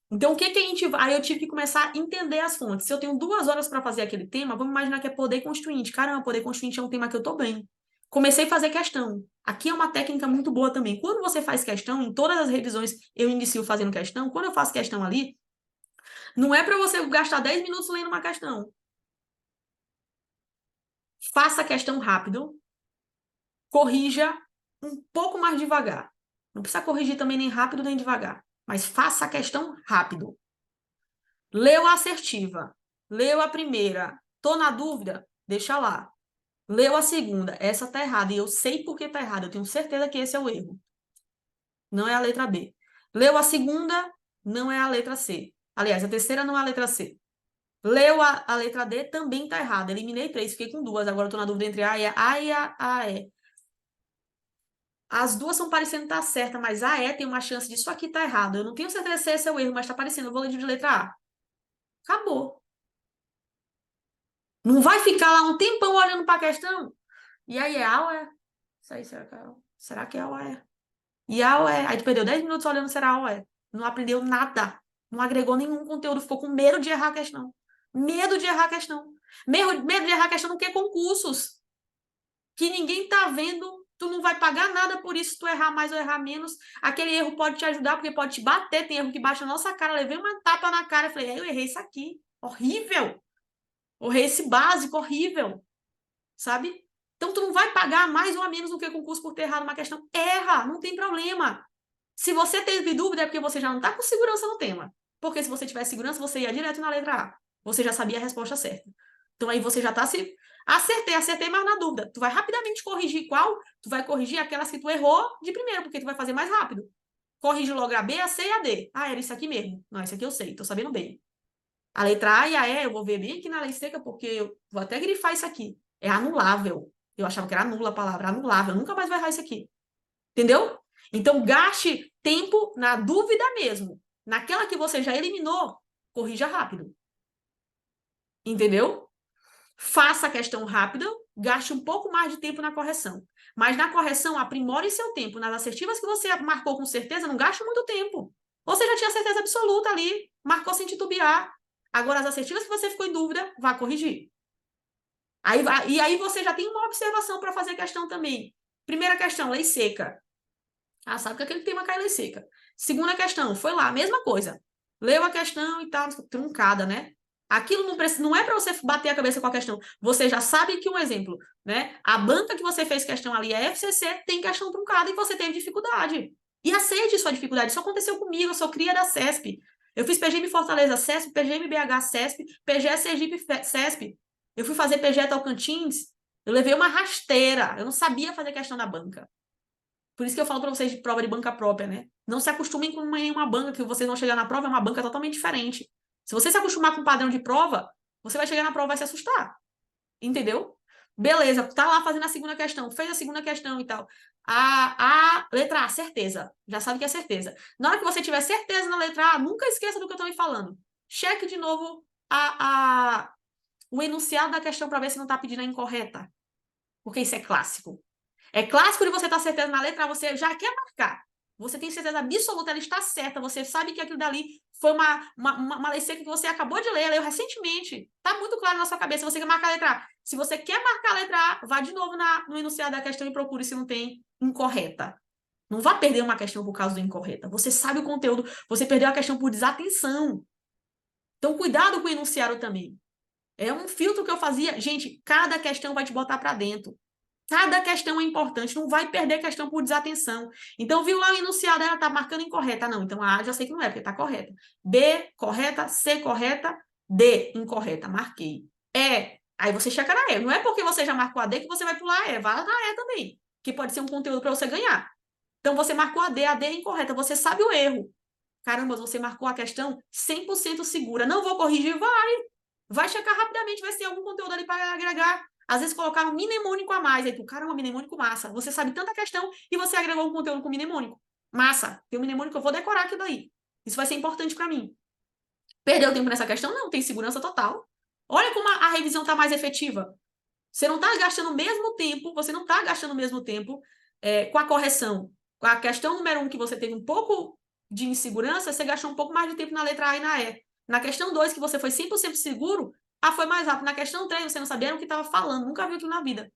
Então, o que que a gente... Aí eu tive que começar a entender as fontes. Se eu tenho 2 horas para fazer aquele tema, vamos imaginar que é poder constituinte. Caramba, poder constituinte é um tema que eu tô bem. Comecei a fazer questão. Aqui é uma técnica muito boa também. Quando você faz questão, em todas as revisões eu inicio fazendo questão. Quando eu faço questão ali, não é para você gastar 10 minutos lendo uma questão. Faça a questão rápido, corrija um pouco mais devagar. Não precisa corrigir também nem rápido nem devagar, mas faça a questão rápido. Leu a assertiva, leu a primeira, tô na dúvida? Deixa lá. Leu a segunda, essa tá errada, e eu sei por que tá errada, eu tenho certeza que esse é o erro. Não é a letra B. Leu a segunda, não é a letra C. Aliás, a terceira não é a letra C. Leu a letra D, também tá errada. Eliminei 3, fiquei com 2. Agora eu tô na dúvida entre A e a E. As duas são parecendo estar certa, mas a E tem uma chance disso aqui tá errado. Eu não tenho certeza se esse é o erro, mas tá parecendo. Eu vou ler de letra A. Acabou. Não vai ficar lá um tempão olhando para a questão? E aí é A ou é? Isso aí, será que é A ou é? E A ou é? Aí tu perdeu 10 minutos olhando se era A ou é. Não aprendeu nada. Não agregou nenhum conteúdo. Ficou com medo de errar a questão. Medo de errar a questão. Medo de errar a questão no que concursos. Que ninguém tá vendo, tu não vai pagar nada por isso, se tu errar mais ou errar menos. Aquele erro pode te ajudar, porque pode te bater. Tem erro que bate na nossa cara. Levei uma tapa na cara e falei, eu errei isso aqui. Horrível. Errei esse básico, horrível. Sabe? Então, tu não vai pagar mais ou a menos do que concurso por ter errado uma questão. Erra, não tem problema. Se você teve dúvida, é porque você já não tá com segurança no tema. Porque se você tivesse segurança, você ia direto na letra A. Você já sabia a resposta certa. Então, aí você já tá se... Acertei, mas na dúvida. Tu vai rapidamente corrigir qual? Tu vai corrigir aquelas que tu errou de primeiro, porque tu vai fazer mais rápido. Corrige logo a B, a C e a D. Ah, era isso aqui mesmo. Não, isso aqui eu sei, tô sabendo bem. A letra A e a E eu vou ver bem aqui na lei seca, porque eu vou até grifar isso aqui. É anulável. Eu achava que era anula a palavra, anulável. Nunca mais vai errar isso aqui. Entendeu? Então, gaste tempo na dúvida mesmo. Naquela que você já eliminou, corrija rápido. Entendeu? Faça a questão rápida, gaste um pouco mais de tempo na correção. Mas na correção, aprimore seu tempo. Nas assertivas que você marcou com certeza, não gaste muito tempo. Você já tinha certeza absoluta ali, marcou sem titubear. Agora, as assertivas que você ficou em dúvida, vá corrigir. E aí você já tem uma observação para fazer a questão também. Primeira questão, lei seca. Ah, sabe que aquele tema cai lei seca. Segunda questão, foi lá, mesma coisa. Leu a questão e tal, truncada, né? Aquilo não é para você bater a cabeça com a questão. Você já sabe que um exemplo, né? A banca que você fez questão ali, a FCC, tem questão truncada e você teve dificuldade. E aceite sua dificuldade. Isso aconteceu comigo, eu sou cria da CESP. Eu fiz PGM Fortaleza CESP, PGM BH CESP, PGE Sergipe CESP. Eu fui fazer PGE Tocantins, eu levei uma rasteira. Eu não sabia fazer questão da banca. Por isso que eu falo para vocês de prova de banca própria, né? Não se acostumem com uma banca que vocês vão chegar na prova, é uma banca totalmente diferente. Se você se acostumar com o padrão de prova, você vai chegar na prova e vai se assustar. Entendeu? Beleza, tá lá fazendo a segunda questão, fez a segunda questão e tal. A letra A, certeza. Já sabe que é certeza. Na hora que você tiver certeza na letra A, nunca esqueça do que eu estou me falando. Cheque de novo o enunciado da questão para ver se não está pedindo a incorreta. Porque isso é clássico. É clássico de você estar certeza na letra A, você já quer marcar. Você tem certeza absoluta, ela está certa, você sabe que aquilo dali foi uma lei seca que você acabou de ler, leu recentemente. Está muito claro na sua cabeça, você quer marcar a letra A. Se você quer marcar a letra A, vá de novo no enunciado da questão e procure se não tem incorreta. Não vá perder uma questão por causa do incorreta. Você sabe o conteúdo, você perdeu a questão por desatenção. Então, cuidado com o enunciado também. É um filtro que eu fazia. Gente, cada questão vai te botar para dentro. Cada questão é importante, não vai perder questão por desatenção. Então, viu lá o enunciado, ela está marcando incorreta. Não, então a já sei que não é, porque está correta. B, correta. C, correta. D, incorreta. Marquei. E, aí você checa na E. Não é porque você já marcou a D que você vai pular a E. Vai na E também, que pode ser um conteúdo para você ganhar. Então, você marcou a D é incorreta. Você sabe o erro. Caramba, você marcou a questão 100% segura. Não vou corrigir? Vai checar rapidamente, vai ter algum conteúdo ali para agregar. Às vezes colocaram mnemônico a mais. Aí tu, caramba, mnemônico massa. Você sabe tanta questão e você agregou um conteúdo com mnemônico. Massa. Tem um mnemônico, eu vou decorar aquilo daí. Isso vai ser importante para mim. Perdeu tempo nessa questão? Não, tem segurança total. Olha como a revisão está mais efetiva. Você não está gastando o mesmo tempo, com a correção. Com a questão número 1, que você teve um pouco de insegurança, você gastou um pouco mais de tempo na letra A e na E. Na questão 2, que você foi 100% seguro, foi mais rápido. Na questão 3, você não sabia o que estava falando, nunca viu aquilo na vida.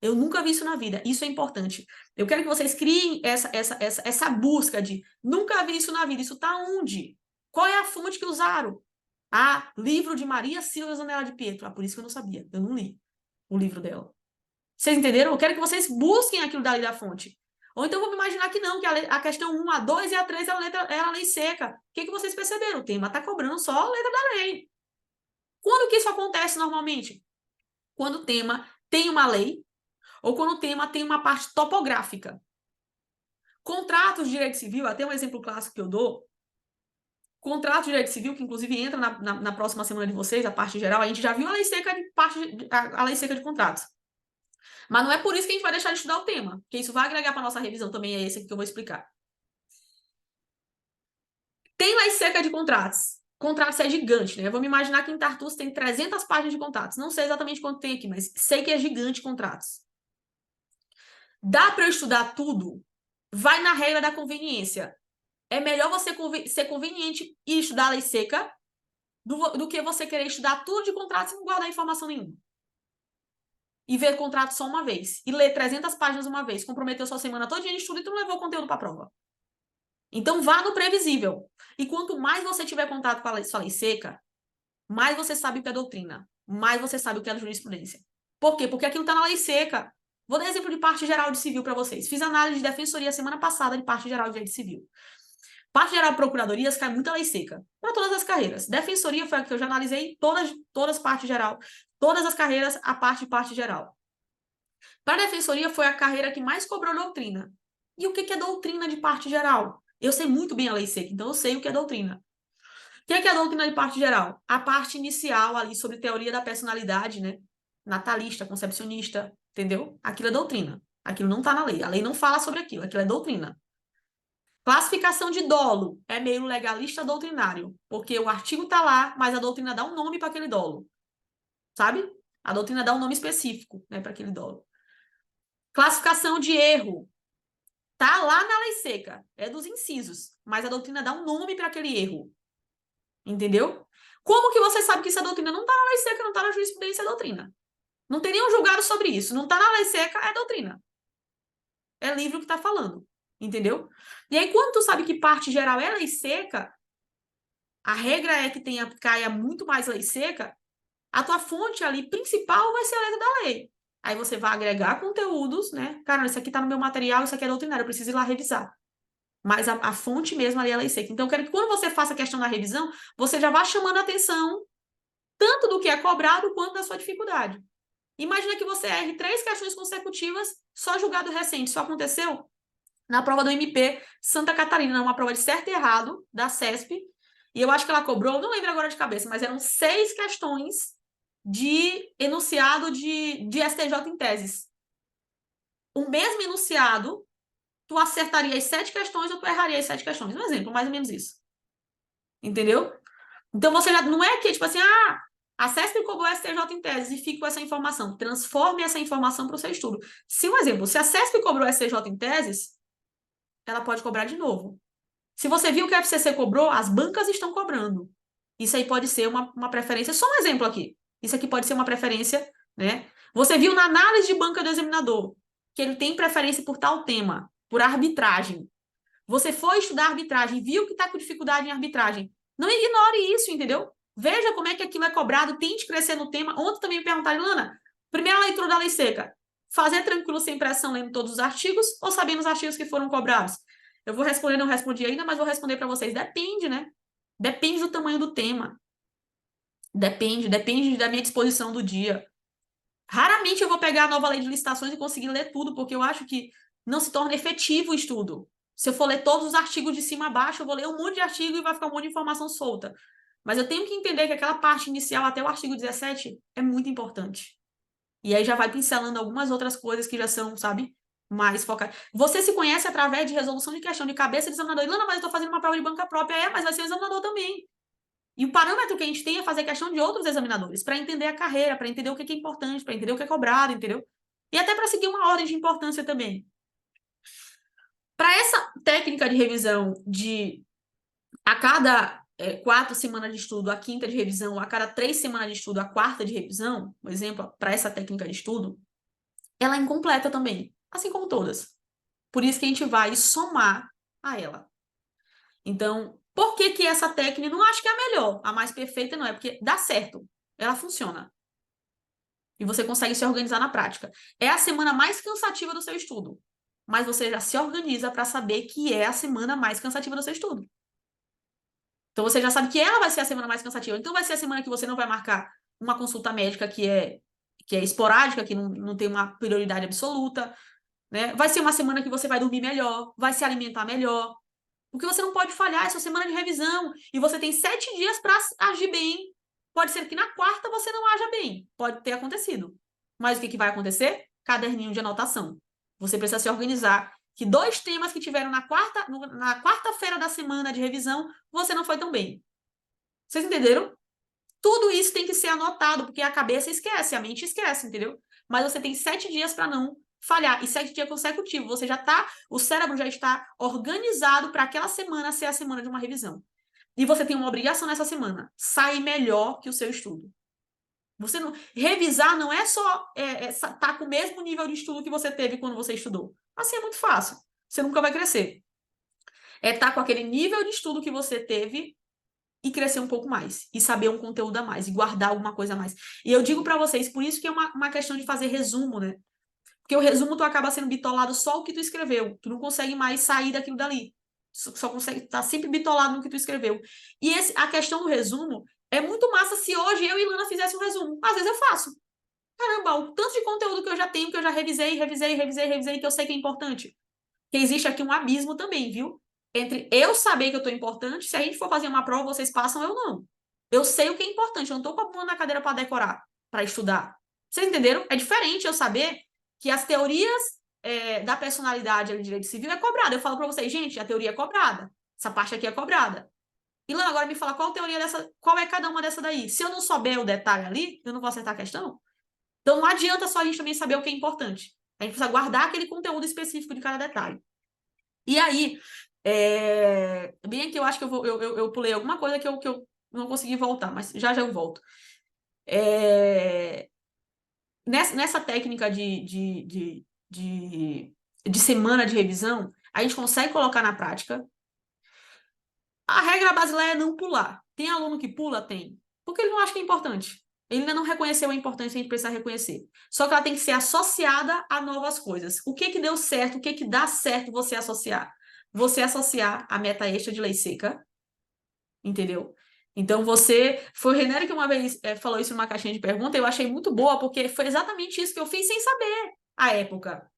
Eu nunca vi isso na vida. Isso é importante. Eu quero que vocês criem essa busca de nunca vi isso na vida. Isso está onde? Qual é a fonte que usaram? Livro de Maria Silva Zanella de Pietro. Por isso que eu não sabia. Eu não li o livro dela. Vocês entenderam? Eu quero que vocês busquem aquilo dali da fonte. Ou então vamos imaginar que não, que a questão 1, a 2 e a 3 é a lei seca. O que vocês perceberam? O tema está cobrando só a letra da lei. Quando que isso acontece normalmente? Quando o tema tem uma lei ou quando o tema tem uma parte topográfica. Contratos de direito civil, até um exemplo clássico que eu dou, contrato de direito civil, que inclusive entra na próxima semana de vocês, a parte geral, a gente já viu a lei seca a lei seca de contratos. Mas não é por isso que a gente vai deixar de estudar o tema, porque isso vai agregar para a nossa revisão também, é esse aqui que eu vou explicar. Tem lei seca de contratos. Contratos é gigante, né? Vamos imaginar que em Tartus tem 300 páginas de contratos. Não sei exatamente quanto tem aqui, mas sei que é gigante contratos. Dá para eu estudar tudo? Vai na regra da conveniência. É melhor você ser conveniente e estudar a lei seca do que você querer estudar tudo de contratos e não guardar informação nenhuma. E ver contrato só uma vez. E ler 300 páginas uma vez. Comprometeu sua semana toda de estudo e tu não levou o conteúdo para a prova. Então, vá no previsível. E quanto mais você tiver contato com a sua lei seca, mais você sabe o que é doutrina. Mais você sabe o que é jurisprudência. Por quê? Porque aquilo está na lei seca. Vou dar exemplo de parte geral de civil para vocês. Fiz análise de defensoria semana passada de parte geral de direito civil. Parte geral de procuradorias cai muita lei seca. Para todas as carreiras. Defensoria foi a que eu já analisei, todas parte geral. Todas as carreiras, a parte geral. Para a defensoria foi a carreira que mais cobrou doutrina. E o que é doutrina de parte geral? Eu sei muito bem a lei seca, então eu sei o que é doutrina. O que é a doutrina de parte geral? A parte inicial ali sobre teoria da personalidade, né? natalista, concepcionista, entendeu? Aquilo é doutrina. Aquilo não está na lei. A lei não fala sobre aquilo. Aquilo é doutrina. Classificação de dolo é meio legalista doutrinário, porque o artigo está lá, mas a doutrina dá um nome para aquele dolo, sabe? A doutrina dá um nome específico, né, para aquele dolo. Classificação de erro tá lá na lei seca, é dos incisos, mas a doutrina dá um nome para aquele erro, entendeu? Como que você sabe que essa doutrina não está na lei seca, não está na jurisprudência, é doutrina? Não tem nenhum julgado sobre isso, não está na lei seca, é doutrina. É livro que está falando, entendeu? E aí, quando tu sabe que parte geral é lei seca, a regra é que caia muito mais lei seca, a tua fonte ali principal vai ser a letra da lei. Aí você vai agregar conteúdos, né? Cara, isso aqui tá no meu material, isso aqui é doutrinário, eu preciso ir lá revisar. Mas a fonte mesmo ali é lei seca. Então, eu quero que quando você faça a questão da revisão, você já vá chamando a atenção tanto do que é cobrado quanto da sua dificuldade. Imagina que você erre 3 questões consecutivas, só julgado recente. Isso aconteceu na prova do MP Santa Catarina, uma prova de certo e errado da CESP. E eu acho que ela cobrou, não lembro agora de cabeça, mas eram 6 questões de enunciado de STJ em teses. O mesmo enunciado, tu acertaria as 7 questões ou tu erraria as 7 questões. Um exemplo, mais ou menos isso. Entendeu? Então você já não é que, tipo assim, a CESP cobrou STJ em teses e fica com essa informação. Transforme essa informação para o seu estudo. Se, um exemplo, se a CESP cobrou STJ em teses, ela pode cobrar de novo. Se você viu que a FCC cobrou, as bancas estão cobrando. Isso aí pode ser uma preferência. Só um exemplo aqui. Isso aqui pode ser uma preferência, né? Você viu na análise de banca do examinador que ele tem preferência por tal tema, por arbitragem. Você foi estudar arbitragem, viu que está com dificuldade em arbitragem. Não ignore isso, entendeu? Veja como é que aquilo é cobrado, tente crescer no tema. Ontem também me perguntaram, Lana, primeira leitura da lei seca, fazer tranquilo, sem pressão, lendo todos os artigos ou sabendo os artigos que foram cobrados? Eu vou responder, não respondi ainda, mas vou responder para vocês. Depende, né? Depende do tamanho do tema. Depende da minha disposição do dia. Raramente eu vou pegar a nova lei de licitações e conseguir ler tudo, porque eu acho que não se torna efetivo o estudo. Se eu for ler todos os artigos de cima a baixo, eu vou ler um monte de artigo e vai ficar um monte de informação solta. Mas eu tenho que entender que aquela parte inicial até o artigo 17 é muito importante. E aí já vai pincelando algumas outras coisas que já são, sabe, mais focadas. Você se conhece através de resolução de questão de cabeça de examinador. Ilana, mas eu estou fazendo uma prova de banca própria. É, mas vai ser o examinador também. E o parâmetro que a gente tem é fazer questão de outros examinadores, para entender a carreira, para entender o que é importante, para entender o que é cobrado, entendeu? E até para seguir uma ordem de importância também. Para essa técnica de revisão de a cada 4 semanas de estudo, a quinta de revisão, a cada 3 semanas de estudo, a quarta de revisão, por exemplo, para essa técnica de estudo, ela é incompleta também, assim como todas. Por isso que a gente vai somar a ela. Então, por que que essa técnica não acho que é a melhor, a mais perfeita não é? Porque dá certo, ela funciona. E você consegue se organizar na prática. É a semana mais cansativa do seu estudo, mas você já se organiza para saber que é a semana mais cansativa do seu estudo. Então você já sabe que ela vai ser a semana mais cansativa. Então vai ser a semana que você não vai marcar uma consulta médica que é esporádica, que não tem uma prioridade absoluta, né? Vai ser uma semana que você vai dormir melhor, vai se alimentar melhor. Porque você não pode falhar, essa semana de revisão, e você tem 7 dias para agir bem. Pode ser que na quarta você não haja bem, pode ter acontecido. Mas o que vai acontecer? Caderninho de anotação. Você precisa se organizar que 2 temas que tiveram na quarta-feira da semana de revisão, você não foi tão bem. Vocês entenderam? Tudo isso tem que ser anotado, porque a cabeça esquece, a mente esquece, entendeu? Mas você tem 7 dias para não falhar. E 7 dias consecutivos. Você já tá, o cérebro já está organizado para aquela semana ser a semana de uma revisão. E você tem uma obrigação nessa semana: sair melhor que o seu estudo. Você não revisar não é só tá com o mesmo nível de estudo que você teve quando você estudou. Assim é muito fácil. Você nunca vai crescer. É estar com aquele nível de estudo que você teve e crescer um pouco mais, e saber um conteúdo a mais, e guardar alguma coisa a mais. E eu digo para vocês, por isso que é uma questão de fazer resumo, né? Porque o resumo tu acaba sendo bitolado só o que tu escreveu. Tu não consegue mais sair daquilo dali. Só consegue estar sempre bitolado no que tu escreveu. E a questão do resumo é muito massa se hoje eu e Lana fizesse um resumo. Às vezes eu faço. Caramba, o tanto de conteúdo que eu já tenho, que eu já revisei, que eu sei que é importante. Que existe aqui um abismo também, viu? Entre eu saber que eu tô importante, se a gente for fazer uma prova, vocês passam, eu não. Eu sei o que é importante, eu não tô com a bunda na cadeira para decorar, para estudar. Vocês entenderam? É diferente eu saber que as teorias da personalidade do direito civil é cobrada. Eu falo para vocês, gente, a teoria é cobrada. Essa parte aqui é cobrada. E lá agora me fala qual teoria dessa, qual é cada uma dessa daí. Se eu não souber o detalhe ali, eu não vou acertar a questão. Então não adianta só a gente também saber o que é importante. A gente precisa guardar aquele conteúdo específico de cada detalhe. E aí, bem que eu acho que eu pulei alguma coisa que eu não consegui voltar, mas já eu volto. Nessa técnica de semana de revisão, a gente consegue colocar na prática. A regra brasileira é não pular. Tem aluno que pula? Tem. Porque ele não acha que é importante. Ele ainda não reconheceu a importância que a gente precisa reconhecer. Só que ela tem que ser associada a novas coisas. O que deu certo, o que dá certo você associar? Você associar a meta extra de lei seca, entendeu? Então foi o Renério que uma vez falou isso numa caixinha de pergunta, eu achei muito boa, porque foi exatamente isso que eu fiz sem saber à época.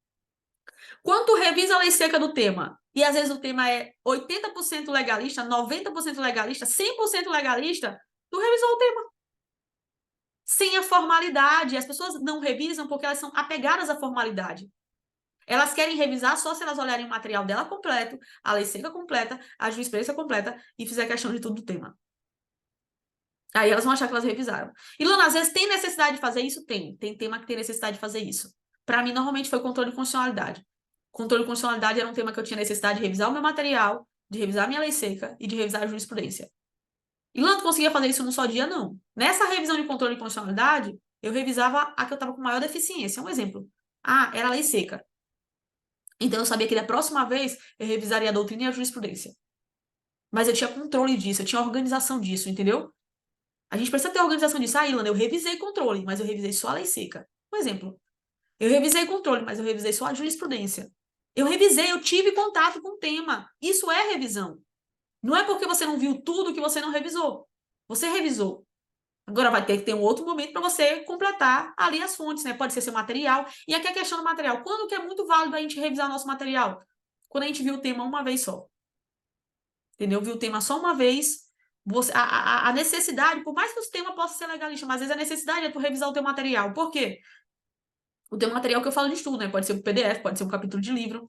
Quando tu revisa a lei seca do tema, e às vezes o tema é 80% legalista, 90% legalista, 100% legalista, tu revisou o tema. Sem a formalidade. As pessoas não revisam porque elas são apegadas à formalidade. Elas querem revisar só se elas olharem o material dela completo, a lei seca completa, a jurisprudência completa e fizer questão de tudo do tema. Aí elas vão achar que elas revisaram. E, Lana, às vezes tem necessidade de fazer isso? Tem. Tem tema que tem necessidade de fazer isso. Para mim, normalmente foi controle de constitucionalidade. Controle de constitucionalidade era um tema que eu tinha necessidade de revisar o meu material, de revisar a minha lei seca e de revisar a jurisprudência. E Lana, tu conseguia fazer isso num só dia? Não. Nessa revisão de controle de constitucionalidade, eu revisava a que eu estava com maior deficiência. Um exemplo. Era a lei seca. Então, eu sabia que da próxima vez eu revisaria a doutrina e a jurisprudência. Mas eu tinha controle disso, eu tinha organização disso, entendeu? A gente precisa ter organização disso. Ilana, eu revisei controle, mas eu revisei só a lei seca. Um exemplo. Eu revisei controle, mas eu revisei só a jurisprudência. Eu tive contato com o tema. Isso é revisão. Não é porque você não viu tudo que você não revisou. Você revisou. Agora vai ter que ter um outro momento para você completar ali as fontes, né? Pode ser seu material. E aqui a questão do material. Quando que é muito válido a gente revisar nosso material? Quando a gente viu o tema uma vez só. Entendeu? Viu o tema só uma vez. A necessidade, por mais que o tema possa ser legalista, mas às vezes a necessidade é tu revisar o teu material. Por quê? O teu material que eu falo de estudo, né? Pode ser um PDF, pode ser um capítulo de livro.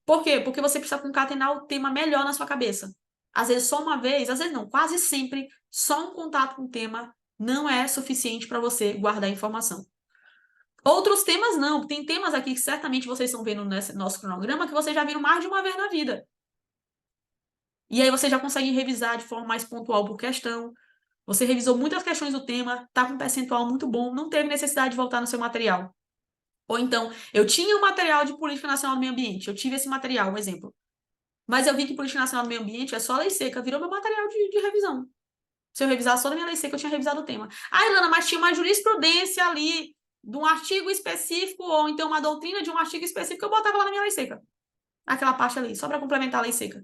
Por quê? Porque você precisa concatenar o tema melhor na sua cabeça. Às vezes só uma vez, às vezes não, quase sempre, só um contato com o tema não é suficiente para você guardar a informação. Outros temas não. Tem temas aqui que certamente vocês estão vendo nesse nosso cronograma que vocês já viram mais de uma vez na vida. E aí você já consegue revisar de forma mais pontual por questão. Você revisou muitas questões do tema, tá com um percentual muito bom, não teve necessidade de voltar no seu material. Ou então, eu tinha um material de Política Nacional do Meio Ambiente, eu tive esse material, um exemplo. Mas eu vi que Política Nacional do Meio Ambiente é só lei seca, virou meu material de revisão. Se eu revisar só da minha lei seca, eu tinha revisado o tema. Ilana, mas tinha uma jurisprudência ali de um artigo específico, ou então uma doutrina de um artigo específico que eu botava lá na minha lei seca. Aquela parte ali, só para complementar a lei seca.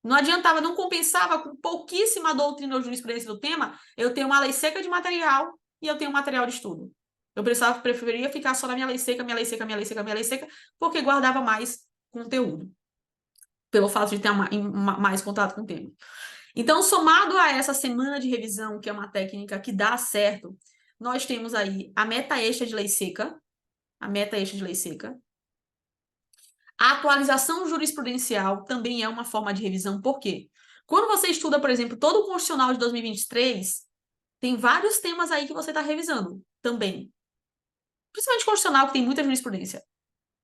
Não adiantava, não compensava com pouquíssima doutrina ou jurisprudência do tema, eu tenho uma lei seca de material e eu tenho um material de estudo. Eu preferia ficar só na minha lei seca, minha lei seca, minha lei seca, minha lei seca, porque guardava mais conteúdo. Pelo fato de ter mais contato com o tema. Então, somado a essa semana de revisão, que é uma técnica que dá certo, nós temos aí a meta extra de lei seca, a meta extra de lei seca. A atualização jurisprudencial também é uma forma de revisão, por quê? Quando você estuda, por exemplo, todo o Constitucional de 2023, tem vários temas aí que você está revisando também. Principalmente Constitucional, que tem muita jurisprudência.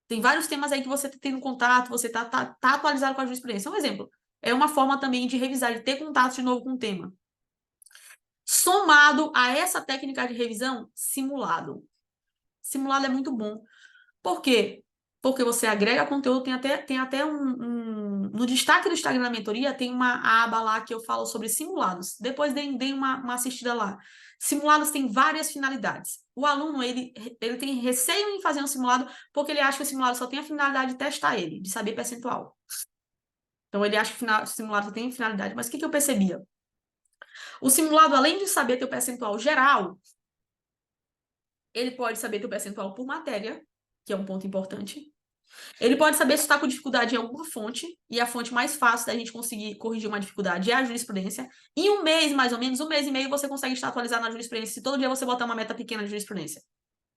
Tem vários temas aí que você está tendo contato, você está atualizado com a jurisprudência. Um exemplo. É uma forma também de revisar, de ter contato de novo com o tema. Somado a essa técnica de revisão, simulado. Simulado é muito bom. Por quê? Porque você agrega conteúdo, tem até no destaque do Instagram da mentoria, tem uma aba lá que eu falo sobre simulados. Depois deem uma assistida lá. Simulados têm várias finalidades. O aluno, ele tem receio em fazer um simulado porque ele acha que o simulado só tem a finalidade de testar ele, de saber percentual. Então, ele acha que o simulado só tem finalidade. Mas o que eu percebia? O simulado, além de saber teu percentual geral, ele pode saber teu percentual por matéria, que é um ponto importante. Ele pode saber se está com dificuldade em alguma fonte, e a fonte mais fácil da gente conseguir corrigir uma dificuldade é a jurisprudência. Em um mês, mais ou menos, um mês e meio, você consegue estar atualizado na jurisprudência, se todo dia você botar uma meta pequena de jurisprudência.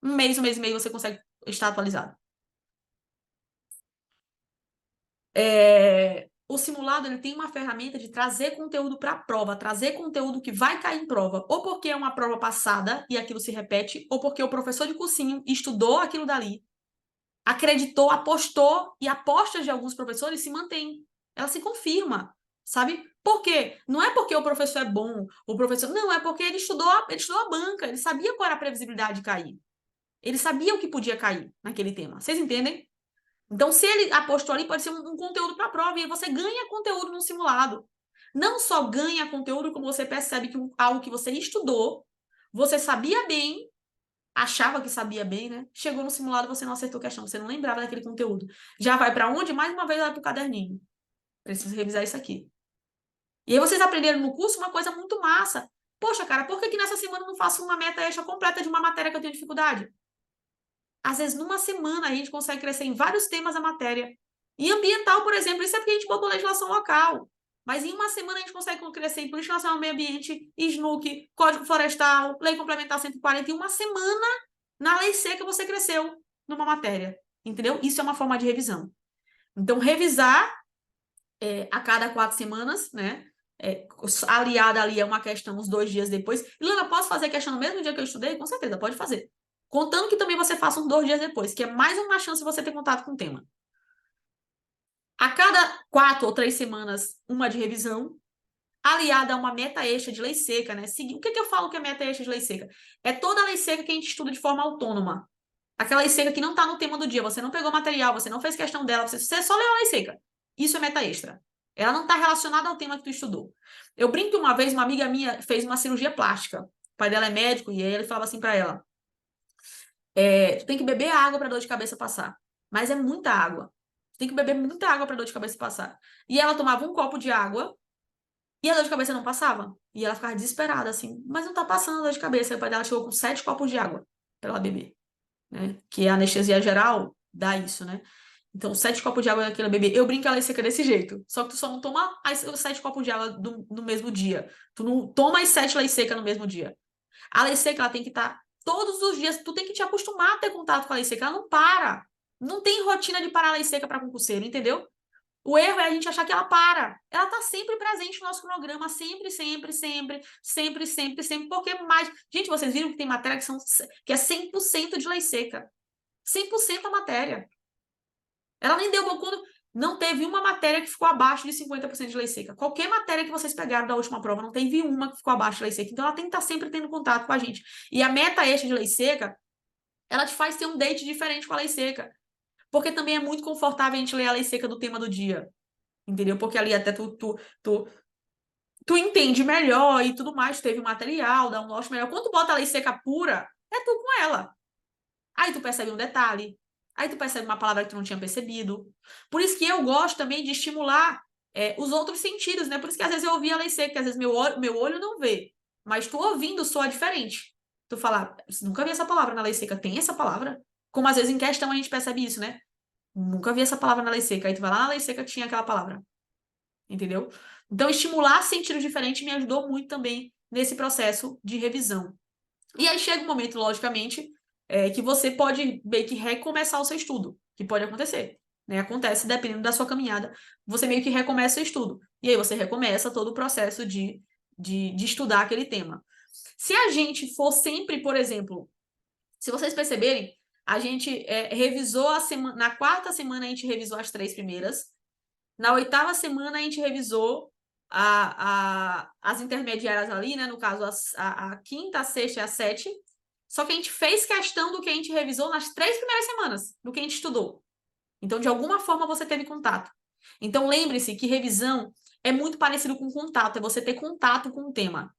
Um mês e meio você consegue estar atualizado. O simulado ele tem uma ferramenta de trazer conteúdo para a prova, trazer conteúdo que vai cair em prova, ou porque é uma prova passada e aquilo se repete, ou porque o professor de cursinho estudou aquilo dali, acreditou, apostou, e apostas de alguns professores se mantêm. Ela se confirma, sabe? Por quê? Não é porque o professor é bom, o professor. Não, é porque ele estudou a banca, ele sabia qual era a previsibilidade de cair. Ele sabia o que podia cair naquele tema. Vocês entendem? Então, se ele apostou ali, pode ser um conteúdo para a prova, e você ganha conteúdo no simulado. Não só ganha conteúdo, como você percebe que algo que você estudou, você sabia bem, achava que sabia bem, né? Chegou no simulado, você não acertou questão, você não lembrava daquele conteúdo. Já vai para onde? Mais uma vez vai para o caderninho. Preciso revisar isso aqui. E aí vocês aprenderam no curso uma coisa muito massa. Poxa, cara, por que nessa semana eu não faço uma meta extra completa de uma matéria que eu tenho dificuldade? Às vezes, numa semana, a gente consegue crescer em vários temas da matéria. E ambiental, por exemplo, isso é porque a gente botou legislação local. Mas em uma semana a gente consegue crescer em Política Nacional do Meio Ambiente, SNUC, Código Florestal, Lei Complementar 140. Em uma semana, na lei seca, você cresceu numa matéria. Entendeu? Isso é uma forma de revisão. Então, revisar a cada 4 semanas, né? Aliada ali é uma questão uns 2 dias depois. Ilana, posso fazer a questão no mesmo dia que eu estudei? Com certeza, pode fazer. Contando que também você faça uns 2 dias depois, que é mais uma chance de você ter contato com o tema. A cada 4 ou 3 semanas, uma de revisão, aliada a uma meta extra de lei seca, né? O que eu falo que é meta extra de lei seca? É toda a lei seca que a gente estuda de forma autônoma. Aquela lei seca que não está no tema do dia, você não pegou material, você não fez questão dela, você só leu a lei seca. Isso é meta extra. Ela não está relacionada ao tema que tu estudou. Eu brinco que uma vez uma amiga minha fez uma cirurgia plástica. O pai dela é médico e aí ele falava assim para ela: tu tem que beber água para dor de cabeça passar. Mas é muita água. Tu tem que beber muita água para dor de cabeça passar. E ela tomava um copo de água e a dor de cabeça não passava. E ela ficava desesperada assim, mas não tá passando a dor de cabeça. E o pai dela chegou com 7 copos de água para ela beber, né? Que a anestesia geral dá isso, né? Então, 7 copos de água naquela bebê. Eu brinco que ela é seca desse jeito. Só que tu só não toma os 7 copos de água no mesmo dia. Tu não toma as 7 leis secas no mesmo dia. A lei seca, ela tem que estar todos os dias. Tu tem que te acostumar a ter contato com a lei seca. Ela não para. Não tem rotina de parar a lei seca para concurseiro, entendeu? O erro é a gente achar que ela para. Ela está sempre presente no nosso cronograma, sempre, sempre, sempre, sempre, sempre, sempre, porque mais... Gente, vocês viram que tem matéria que é 100% de lei seca. 100% a matéria. Ela nem deu quando não teve uma matéria que ficou abaixo de 50% de lei seca. Qualquer matéria que vocês pegaram da última prova, não teve uma que ficou abaixo de lei seca. Então, ela tem que estar sempre tendo contato com a gente. E a meta extra de lei seca, ela te faz ter um date diferente com a lei seca. Porque também é muito confortável a gente ler a lei seca do tema do dia. Entendeu? Porque ali até tu entende melhor e tudo mais. Teve material, dá um norte melhor. Quando tu bota a lei seca pura, é tu com ela. Aí tu percebe um detalhe. Aí tu percebe uma palavra que tu não tinha percebido. Por isso que eu gosto também de estimular os outros sentidos, né? Por isso que às vezes eu ouvi a lei seca, que às vezes meu olho não vê. Mas tu ouvindo soa diferente. Tu fala, nunca vi essa palavra na lei seca. Tem essa palavra? Como às vezes em questão a gente percebe isso, né? Nunca vi essa palavra na lei seca. Aí tu vai lá na lei seca, tinha aquela palavra. Entendeu? Então, estimular sentidos diferentes me ajudou muito também nesse processo de revisão. E aí chega um momento, logicamente, que você pode meio que recomeçar o seu estudo, que pode acontecer. Né? Acontece, dependendo da sua caminhada, você meio que recomeça o estudo. E aí você recomeça todo o processo de estudar aquele tema. Se a gente for sempre, por exemplo, se vocês perceberem, a gente revisou a semana. Na 4ª semana, a gente revisou as 3 primeiras. Na 8ª semana, a gente revisou as intermediárias ali, né? No caso, a 5ª, a 6ª e a 7ª. Só que a gente fez questão do que a gente revisou nas 3 primeiras semanas, do que a gente estudou. Então, de alguma forma, você teve contato. Então, lembre-se que revisão é muito parecido com contato, é você ter contato com o tema.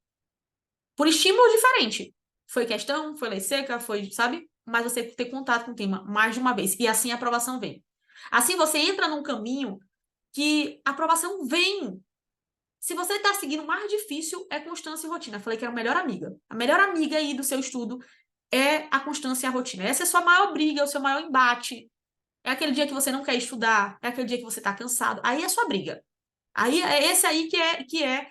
Por estímulo diferente. Foi questão, foi lei seca, foi, sabe? Mas você ter contato com o tema mais de uma vez. E assim a aprovação vem. Assim você entra num caminho que a aprovação vem. Se você está seguindo, o mais difícil é constância e rotina. Eu falei que era a melhor amiga. A melhor amiga aí do seu estudo é a constância e a rotina. Essa é a sua maior briga, é o seu maior embate. É aquele dia que você não quer estudar, é aquele dia que você está cansado. Aí é a sua briga. Aí é esse aí que é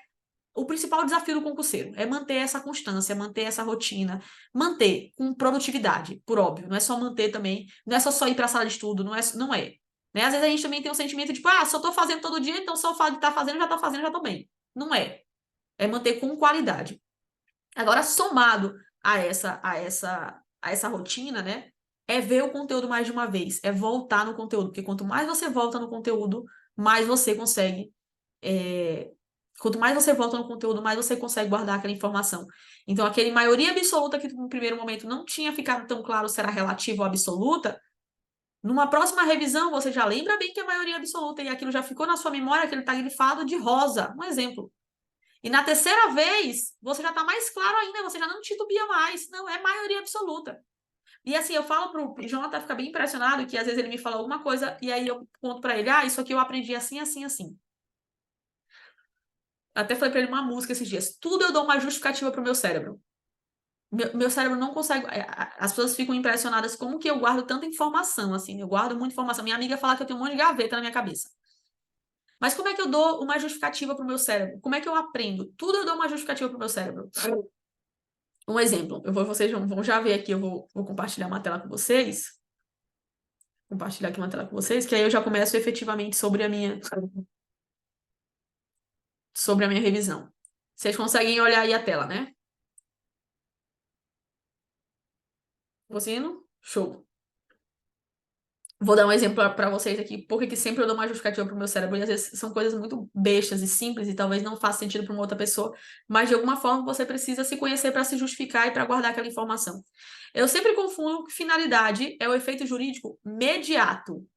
o principal desafio do concurseiro é manter essa constância, manter essa rotina, manter com produtividade, por óbvio. Não é só manter também, não é só ir para a sala de estudo, não é. Né? Às vezes a gente também tem um sentimento de, tipo, só tô fazendo todo dia, então só o fato de estar fazendo, já tô fazendo, já tô bem. Não é. É manter com qualidade. Agora, somado a essa rotina, né? É ver o conteúdo mais de uma vez, é voltar no conteúdo, porque quanto mais você volta no conteúdo, mais você consegue. Quanto mais você volta no conteúdo, mais você consegue guardar aquela informação. Então, aquele maioria absoluta que no primeiro momento não tinha ficado tão claro se era relativa ou absoluta, numa próxima revisão você já lembra bem que é maioria absoluta e aquilo já ficou na sua memória, aquele está grifado de rosa, um exemplo. E na terceira vez, você já está mais claro ainda, você já não titubia mais. Não, é maioria absoluta. E assim, eu falo pro Jonathan, fica bem impressionado, que às vezes ele me fala alguma coisa, e aí eu conto para ele, isso aqui eu aprendi assim, assim, assim. Até falei para ele uma música esses dias. Tudo eu dou uma justificativa pro meu cérebro. Meu cérebro não consegue... As pessoas ficam impressionadas como que eu guardo tanta informação, assim. Eu guardo muita informação. Minha amiga fala que eu tenho um monte de gaveta na minha cabeça. Mas como é que eu dou uma justificativa pro meu cérebro? Como é que eu aprendo? Tudo eu dou uma justificativa pro meu cérebro. Um exemplo. Vocês vão já ver aqui, eu vou compartilhar uma tela com vocês. Compartilhar aqui uma tela com vocês, que aí eu já começo efetivamente sobre a minha revisão. Vocês conseguem olhar aí a tela, né? Conseguindo? Show. Vou dar um exemplo para vocês aqui, porque que sempre eu dou uma justificativa para o meu cérebro, e às vezes são coisas muito bestas e simples, e talvez não faça sentido para uma outra pessoa, mas de alguma forma você precisa se conhecer para se justificar e para guardar aquela informação. Eu sempre confundo que finalidade é o efeito jurídico mediato.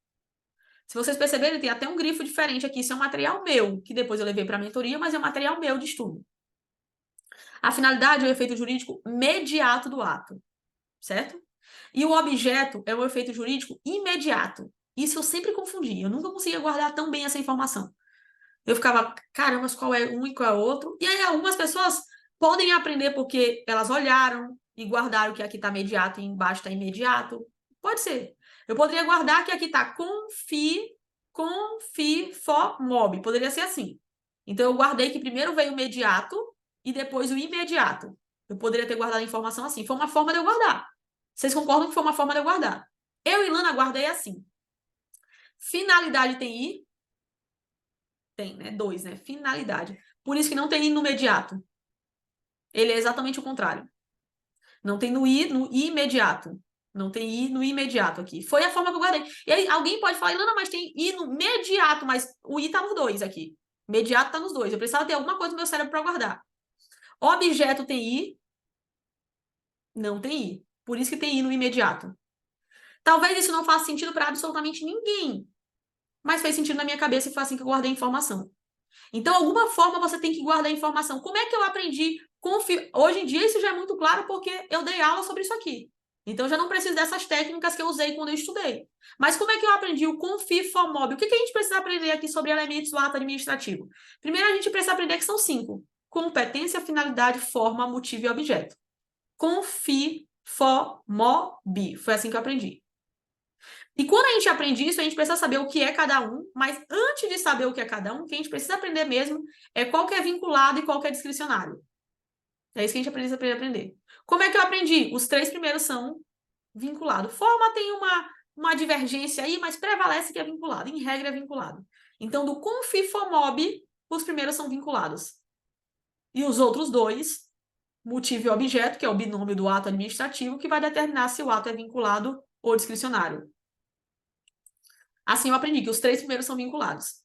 Se vocês perceberem, tem até um grifo diferente aqui, isso é um material meu, que depois eu levei para a mentoria, mas é um material meu de estudo. A finalidade é o efeito jurídico mediato do ato, certo? E o objeto é o efeito jurídico imediato. Isso eu sempre confundia. Eu nunca conseguia guardar tão bem essa informação. Eu ficava, caramba, mas qual é um e qual é o outro? E aí algumas pessoas podem aprender porque elas olharam e guardaram que aqui está mediato e embaixo está imediato. Pode ser. Eu poderia guardar que aqui está for mob. Poderia ser assim. Então eu guardei que primeiro veio o mediato e depois o imediato. Eu poderia ter guardado a informação assim. Foi uma forma de eu guardar. Vocês concordam que foi uma forma de eu guardar? Eu e Lana guardei assim. Finalidade tem I? Tem, né? 2, né? Finalidade. Por isso que não tem I no imediato. Ele é exatamente o contrário. Não tem no I imediato. Não tem I no imediato aqui. Foi a forma que eu guardei. E aí alguém pode falar, Lana, mas tem I no mediato, mas o I tá nos dois aqui. Mediato tá nos dois. Eu precisava ter alguma coisa no meu cérebro para guardar. Objeto tem I? Não tem I. Por isso que tem I no imediato. Talvez isso não faça sentido para absolutamente ninguém. Mas fez sentido na minha cabeça e foi assim que eu guardei a informação. Então, alguma forma você tem que guardar a informação. Como é que eu aprendi? Hoje em dia isso já é muito claro porque eu dei aula sobre isso aqui. Então, eu já não preciso dessas técnicas que eu usei quando eu estudei. Mas como é que eu aprendi o Confi for Mob? O que a gente precisa aprender aqui sobre elementos do ato administrativo? Primeiro, a gente precisa aprender que são 5. Competência, finalidade, forma, motivo e objeto. Confi for Mob. Foi assim que eu aprendi. E quando a gente aprende isso, a gente precisa saber o que é cada um, mas antes de saber o que é cada um, o que a gente precisa aprender mesmo é qual que é vinculado e qual que é discricionário. É isso que a gente precisa aprender. Como é que eu aprendi? Os 3 primeiros são vinculados. Forma tem uma divergência aí, mas prevalece que é vinculado. Em regra, é vinculado. Então, do Confi-Fomob, os primeiros são vinculados. E os outros 2, motivo e objeto, que é o binômio do ato administrativo, que vai determinar se o ato é vinculado ou discricionário. Assim eu aprendi que os 3 primeiros são vinculados.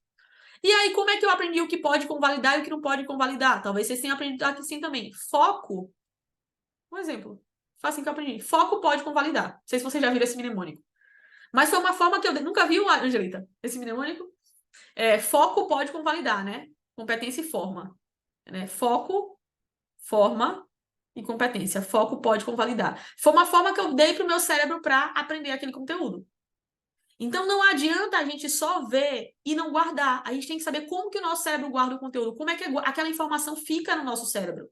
E aí, como é que eu aprendi o que pode convalidar e o que não pode convalidar? Talvez vocês tenham aprendido aqui sim também. Foco, um exemplo. Foi assim que eu aprendi. Foco pode convalidar. Não sei se vocês já viram esse mnemônico. Mas foi uma forma que eu nunca viu, Angelita, esse mnemônico. Foco pode convalidar, né? Competência e forma. Né? Foco, forma e competência. Foco pode convalidar. Foi uma forma que eu dei para o meu cérebro para aprender aquele conteúdo. Então, não adianta a gente só ver e não guardar. A gente tem que saber como que o nosso cérebro guarda o conteúdo, como é que aquela informação fica no nosso cérebro.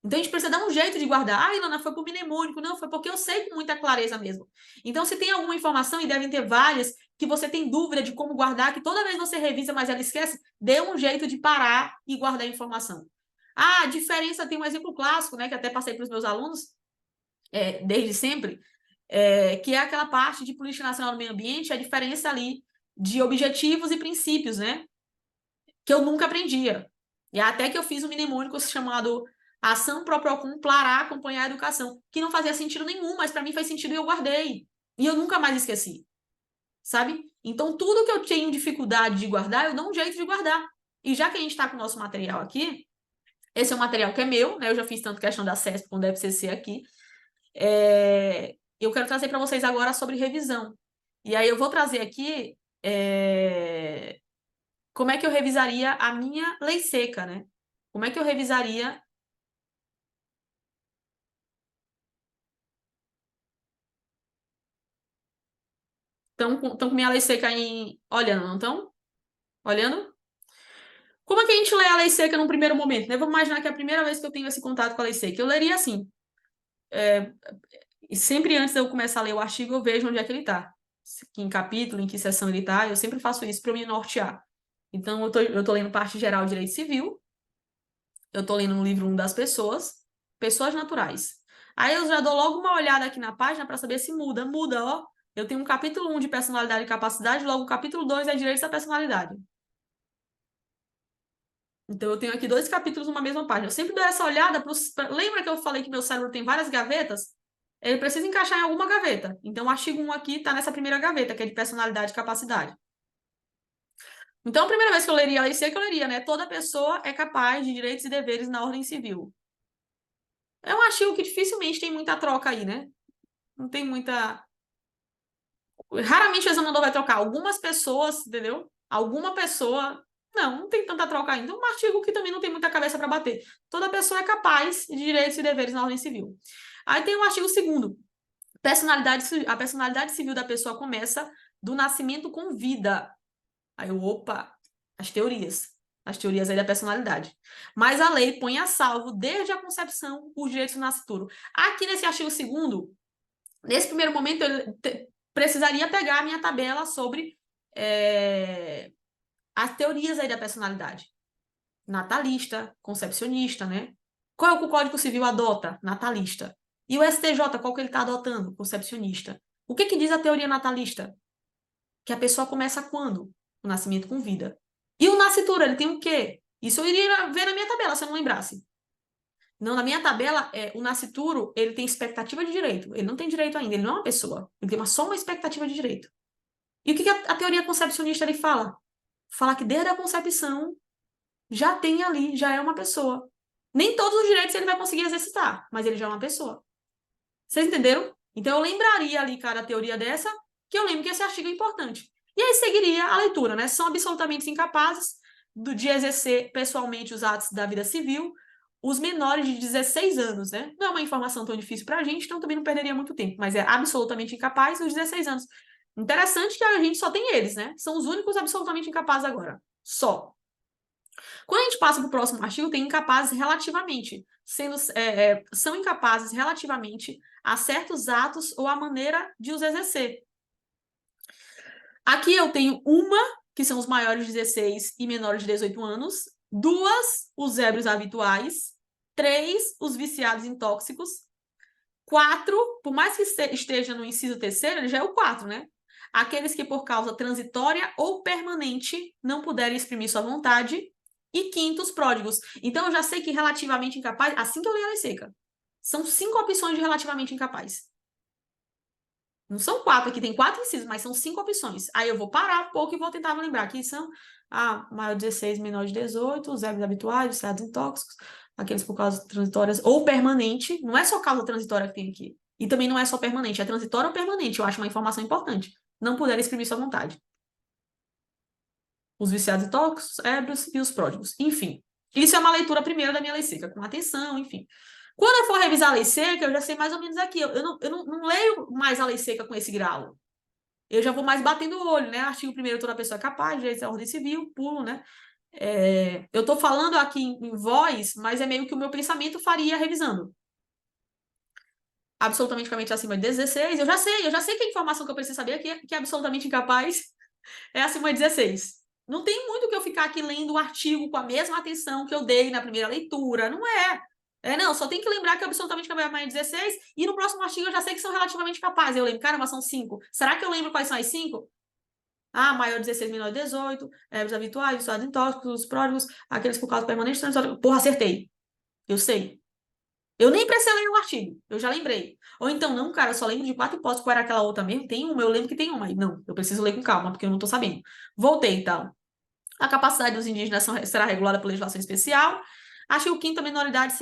Então, a gente precisa dar um jeito de guardar. Ilana, foi por mnemônico. Não, foi porque eu sei com muita clareza mesmo. Então, se tem alguma informação, e devem ter várias, que você tem dúvida de como guardar, que toda vez você revisa, mas ela esquece, dê um jeito de parar e guardar a informação. A diferença, tem um exemplo clássico, né, que até passei para os meus alunos, desde sempre, que é aquela parte de política nacional do meio ambiente, a diferença ali de objetivos e princípios, né, que eu nunca aprendia. E até que eu fiz um mnemônico chamado Ação Pro Procon para acompanhar a educação, que não fazia sentido nenhum, mas para mim faz sentido e eu guardei. E eu nunca mais esqueci, sabe? Então, tudo que eu tenho dificuldade de guardar, eu dou um jeito de guardar. E já que a gente está com o nosso material aqui, esse é um material que é meu, né? Eu já fiz tanto questão da CESP quanto da FCC aqui. Eu quero trazer para vocês agora sobre revisão. E aí eu vou trazer aqui como é que eu revisaria a minha lei seca, né? Como é que eu revisaria... Estão com minha lei seca olhando, não estão? Olhando? Como é que a gente lê a lei seca num primeiro momento, né? Vamos imaginar que é a primeira vez que eu tenho esse contato com a lei seca. Eu leria assim. E sempre antes de eu começar a ler o artigo, eu vejo onde é que ele está. Em capítulo, em que seção ele está. Eu sempre faço isso para eu me nortear. Então, eu tô lendo parte geral de direito civil. Eu tô lendo no livro 1 das pessoas. Pessoas naturais. Aí eu já dou logo uma olhada aqui na página para saber se muda. Muda, ó. Eu tenho um capítulo 1 de personalidade e capacidade, logo o capítulo 2 é direitos da personalidade. Então, eu tenho aqui 2 capítulos numa mesma página. Eu sempre dou essa olhada. Lembra que eu falei que meu cérebro tem várias gavetas? Ele precisa encaixar em alguma gaveta. Então, o artigo 1 aqui está nessa primeira gaveta, que é de personalidade e capacidade. Então, a primeira vez que eu leria a lei seca, eu leria, né? Toda pessoa é capaz de direitos e deveres na ordem civil. É um artigo que dificilmente tem muita troca aí, né? Não tem muita... Raramente o examinador vai trocar. Algumas pessoas, entendeu? Alguma pessoa... Não tem tanta troca ainda. É um artigo que também não tem muita cabeça para bater. Toda pessoa é capaz de direitos e deveres na ordem civil. Aí tem o artigo 2º. A personalidade civil da pessoa começa do nascimento com vida. Aí opa, as teorias aí da personalidade. Mas a lei põe a salvo, desde a concepção, os direitos do nascituro. Aqui nesse artigo 2º, nesse primeiro momento, eu precisaria pegar a minha tabela sobre as teorias aí da personalidade. Natalista, concepcionista, né? Qual é o que o Código Civil adota? Natalista. E o STJ, qual que ele está adotando? Concepcionista. O que que diz a teoria natalista? Que a pessoa começa quando? O nascimento com vida. E o nascituro, ele tem o quê? Isso eu iria ver na minha tabela, se eu não lembrasse. Não, na minha tabela, o nascituro, ele tem expectativa de direito. Ele não tem direito ainda, ele não é uma pessoa. Ele tem só uma expectativa de direito. E o que que a teoria concepcionista ele fala? Fala que desde a concepção já tem ali, já é uma pessoa. Nem todos os direitos ele vai conseguir exercitar, mas ele já é uma pessoa. Vocês entenderam? Então eu lembraria ali, cara, a teoria dessa, que eu lembro que esse artigo é importante. E aí seguiria a leitura, né? São absolutamente incapazes de exercer pessoalmente os atos da vida civil os menores de 16 anos, né? Não é uma informação tão difícil para a gente, então também não perderia muito tempo, mas é absolutamente incapaz os 16 anos. Interessante que a gente só tem eles, né? São os únicos absolutamente incapazes agora. Só. Quando a gente passa para o próximo artigo, tem incapazes relativamente, são incapazes relativamente a certos atos ou a maneira de os exercer. Aqui eu tenho uma, que são os maiores de 16 e menores de 18 anos, 2, os ébrios habituais, 3, os viciados em tóxicos, 4, por mais que esteja no inciso 3º, ele já é o 4, né? Aqueles que por causa transitória ou permanente não puderem exprimir sua vontade, e 5, os pródigos. Então eu já sei que relativamente incapaz, assim que eu leio a lei seca, são 5 opções de relativamente incapaz. Não são 4 aqui, tem 4 incisos, mas são 5 opções. Aí eu vou parar um pouco e vou tentar me lembrar. Aqui são maior de 16, menor de 18, os ébrios habituais, viciados em tóxicos, aqueles por causa transitórias ou permanente. Não é só causa transitória que tem aqui. E também não é só permanente, é transitória ou permanente. Eu acho uma informação importante. Não puder exprimir sua vontade. Os viciados em tóxicos, ébrios e os pródigos. Enfim, isso é uma leitura primeira da minha lei seca, com atenção, enfim. Quando eu for revisar a lei seca, eu já sei mais ou menos aqui. Eu não leio mais a lei seca com esse grau. Eu já vou mais batendo o olho, né? Artigo 1º, toda pessoa é capaz, direitos da ordem civil, pulo, né? Eu estou falando aqui em voz, mas é meio que o meu pensamento faria revisando. absolutamente acima de 16, eu já sei que a informação que eu preciso saber que é absolutamente incapaz é acima de 16. Não tem muito que eu ficar aqui lendo um artigo com a mesma atenção que eu dei na primeira leitura, não é. Não, só tem que lembrar que é absolutamente capaz de 16, e no próximo artigo eu já sei que são relativamente capazes. Eu lembro, caramba, são 5. Será que eu lembro quais são as 5? Maior de 16, menor de 18, os habituais, os intóxicos, os pródigos, aqueles por causa permanente, porra, acertei. Eu sei. Eu nem precisei ler o artigo, eu já lembrei. Ou então, não, cara, eu só lembro de 4 hipóteses, qual era aquela outra mesmo? Tem uma, eu lembro que tem uma. Não, eu preciso ler com calma, porque eu não tô sabendo. Voltei, então. A capacidade dos indígenas será regulada por legislação especial. Acho que o quinto, a minoridade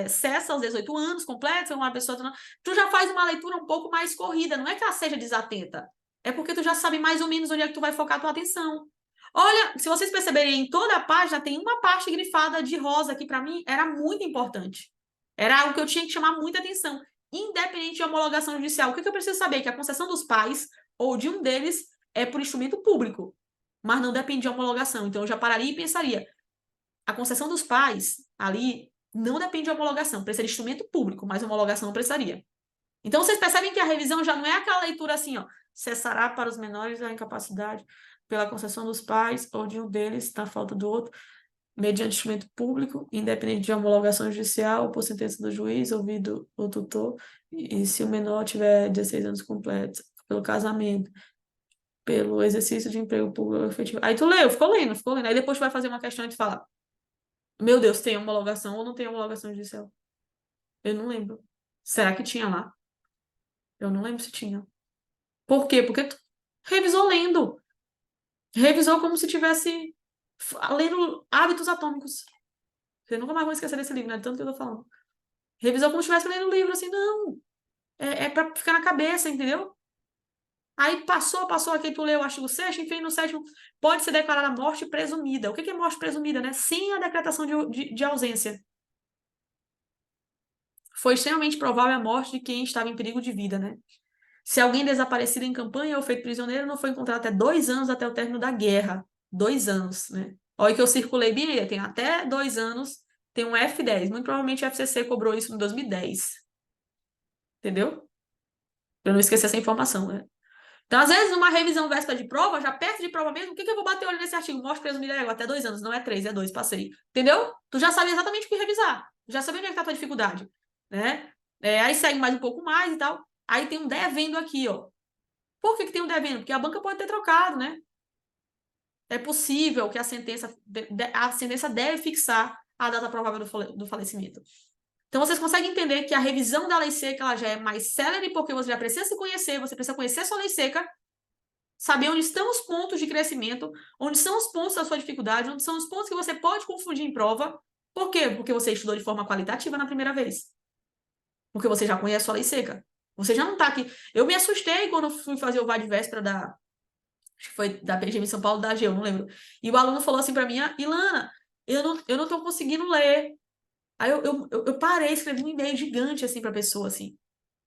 cessa aos 18 anos, completa, uma pessoa... Tu já faz uma leitura um pouco mais corrida, não é que ela seja desatenta, é porque tu já sabe mais ou menos onde é que tu vai focar a tua atenção. Olha, se vocês perceberem, em toda a página tem uma parte grifada de rosa que para mim era muito importante. Era algo que eu tinha que chamar muita atenção, independente de homologação judicial. O que eu preciso saber? Que a concessão dos pais, ou de um deles, é por instrumento público, mas não depende de homologação. Então, eu já pararia e pensaria, a concessão dos pais, ali, não depende de homologação, precisa de instrumento público, mas homologação não precisaria. Então, vocês percebem que a revisão já não é aquela leitura assim, ó, cessará para os menores a incapacidade pela concessão dos pais ou de um deles, na falta do outro, mediante instrumento público, independente de homologação judicial, por sentença do juiz, ouvido o tutor, e se o menor tiver 16 anos completos, pelo casamento, pelo exercício de emprego público efetivo. Aí tu leu, ficou lendo. Aí depois tu vai fazer uma questão e tu fala, meu Deus, tem homologação ou não tem homologação judicial? Eu não lembro. Será que tinha lá? Eu não lembro se tinha. Por quê? Porque tu revisou lendo. Revisou como se tivesse lendo Hábitos Atômicos. Você nunca mais vai esquecer desse livro, né? Tanto que eu tô falando. Revisou como se estivesse lendo o livro, assim, não. É pra ficar na cabeça, entendeu? Aí passou aqui, tu leu o artigo 6º, enfim, no 7º, pode ser declarada morte presumida. O que é morte presumida, né? Sem a decretação de ausência. Foi extremamente provável a morte de quem estava em perigo de vida, né? Se alguém desaparecido em campanha ou feito prisioneiro não foi encontrado até 2 anos até o término da guerra. 2 anos, né? Olha que eu circulei bem aí, tem até 2 anos, tem um F10. Muito provavelmente a FCC cobrou isso em 2010. Entendeu? Pra eu não esquecer essa informação, né? Então, às vezes, numa revisão véspera de prova, já perto de prova mesmo, o que eu vou bater o olho nesse artigo? Morte presumida é até 2 anos, não é 3, é 2, passei. Entendeu? Tu já sabe exatamente o que revisar. Tu já sabe onde é que tá a tua dificuldade, né? Aí segue mais um pouco mais e tal. Aí tem um devendo aqui, ó. Por que tem um devendo? Porque a banca pode ter trocado, né? É possível que a sentença deve fixar a data provável do falecimento. Então, vocês conseguem entender que a revisão da lei seca ela já é mais célere, porque você já precisa se conhecer, você precisa conhecer a sua lei seca, saber onde estão os pontos de crescimento, onde são os pontos da sua dificuldade, onde são os pontos que você pode confundir em prova. Por quê? Porque você estudou de forma qualitativa na primeira vez. Porque você já conhece a sua lei seca. Você já não está aqui. Eu me assustei quando eu fui fazer o VAD véspera acho que foi da PGM São Paulo, da AGEU, não lembro. E o aluno falou assim para mim, Ilana, eu não tô conseguindo ler. Aí eu parei, escrevi um e-mail gigante assim para a pessoa, assim.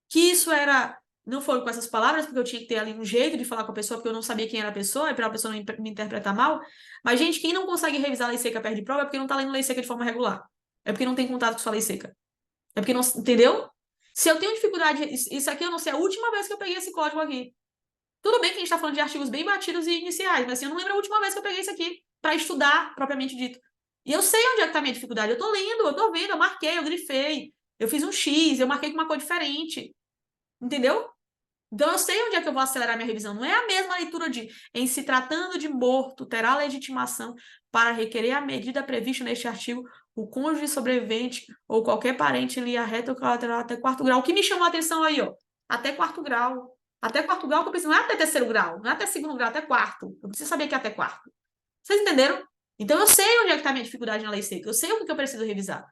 Que isso era... Não foi com essas palavras, porque eu tinha que ter ali um jeito de falar com a pessoa, porque eu não sabia quem era a pessoa, e para a pessoa não me interpretar mal. Mas, gente, quem não consegue revisar a lei seca perto de prova é porque não tá lendo lei seca de forma regular. É porque não tem contato com sua lei seca. É porque não... Entendeu? Se eu tenho dificuldade... Isso aqui eu não sei, é a última vez que eu peguei esse código aqui. Tudo bem que a gente tá falando de artigos bem batidos e iniciais, mas assim, eu não lembro a última vez que eu peguei isso aqui para estudar, propriamente dito. E eu sei onde é que tá a minha dificuldade. Eu tô lendo, eu tô vendo, eu marquei, eu grifei, eu fiz um X, eu marquei com uma cor diferente. Entendeu? Então eu sei onde é que eu vou acelerar minha revisão. Não é a mesma leitura de em se tratando de morto, terá legitimação para requerer a medida prevista neste artigo o cônjuge sobrevivente ou qualquer parente lhe arreta ou colateral até 4º grau. O que me chamou a atenção aí, ó? Até 4º grau. Até 4º grau, que eu pensei, não é até 3º grau, não é até 2º grau, até 4º. Eu preciso saber que é até 4º. Vocês entenderam? Então eu sei onde é que está a minha dificuldade na lei seca. Eu sei o que eu preciso revisar.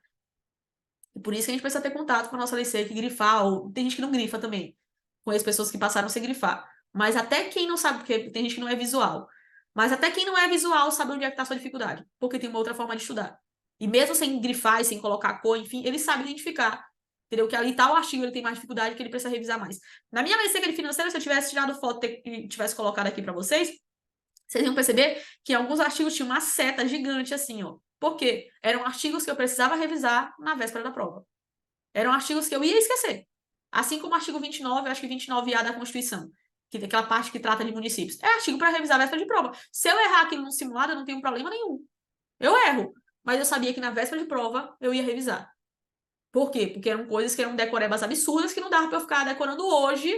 E por isso que a gente precisa ter contato com a nossa lei seca e grifar, ou tem gente que não grifa também. Conheço pessoas que passaram sem grifar. Mas até quem não sabe, porque tem gente que não é visual. Mas até quem não é visual sabe onde é que está a sua dificuldade. Porque tem uma outra forma de estudar. E mesmo sem grifar e sem colocar cor, enfim, ele sabe identificar. Entendeu? Que ali tal artigo ele tem mais dificuldade, que ele precisa revisar mais. Na minha lei seca de financeiro, se eu tivesse tirado foto e tivesse colocado aqui para vocês iam perceber que alguns artigos tinham uma seta gigante assim, ó. Por quê? Eram artigos que eu precisava revisar na véspera da prova. Eram artigos que eu ia esquecer. Assim como o artigo 29, eu acho que 29A da Constituição, que tem aquela parte que trata de municípios. É artigo para revisar a véspera de prova. Se eu errar aquilo no simulado, eu não tenho problema nenhum. Eu erro, mas eu sabia que na véspera de prova eu ia revisar. Por quê? Porque eram coisas que eram decorebas absurdas que não dava para eu ficar decorando hoje,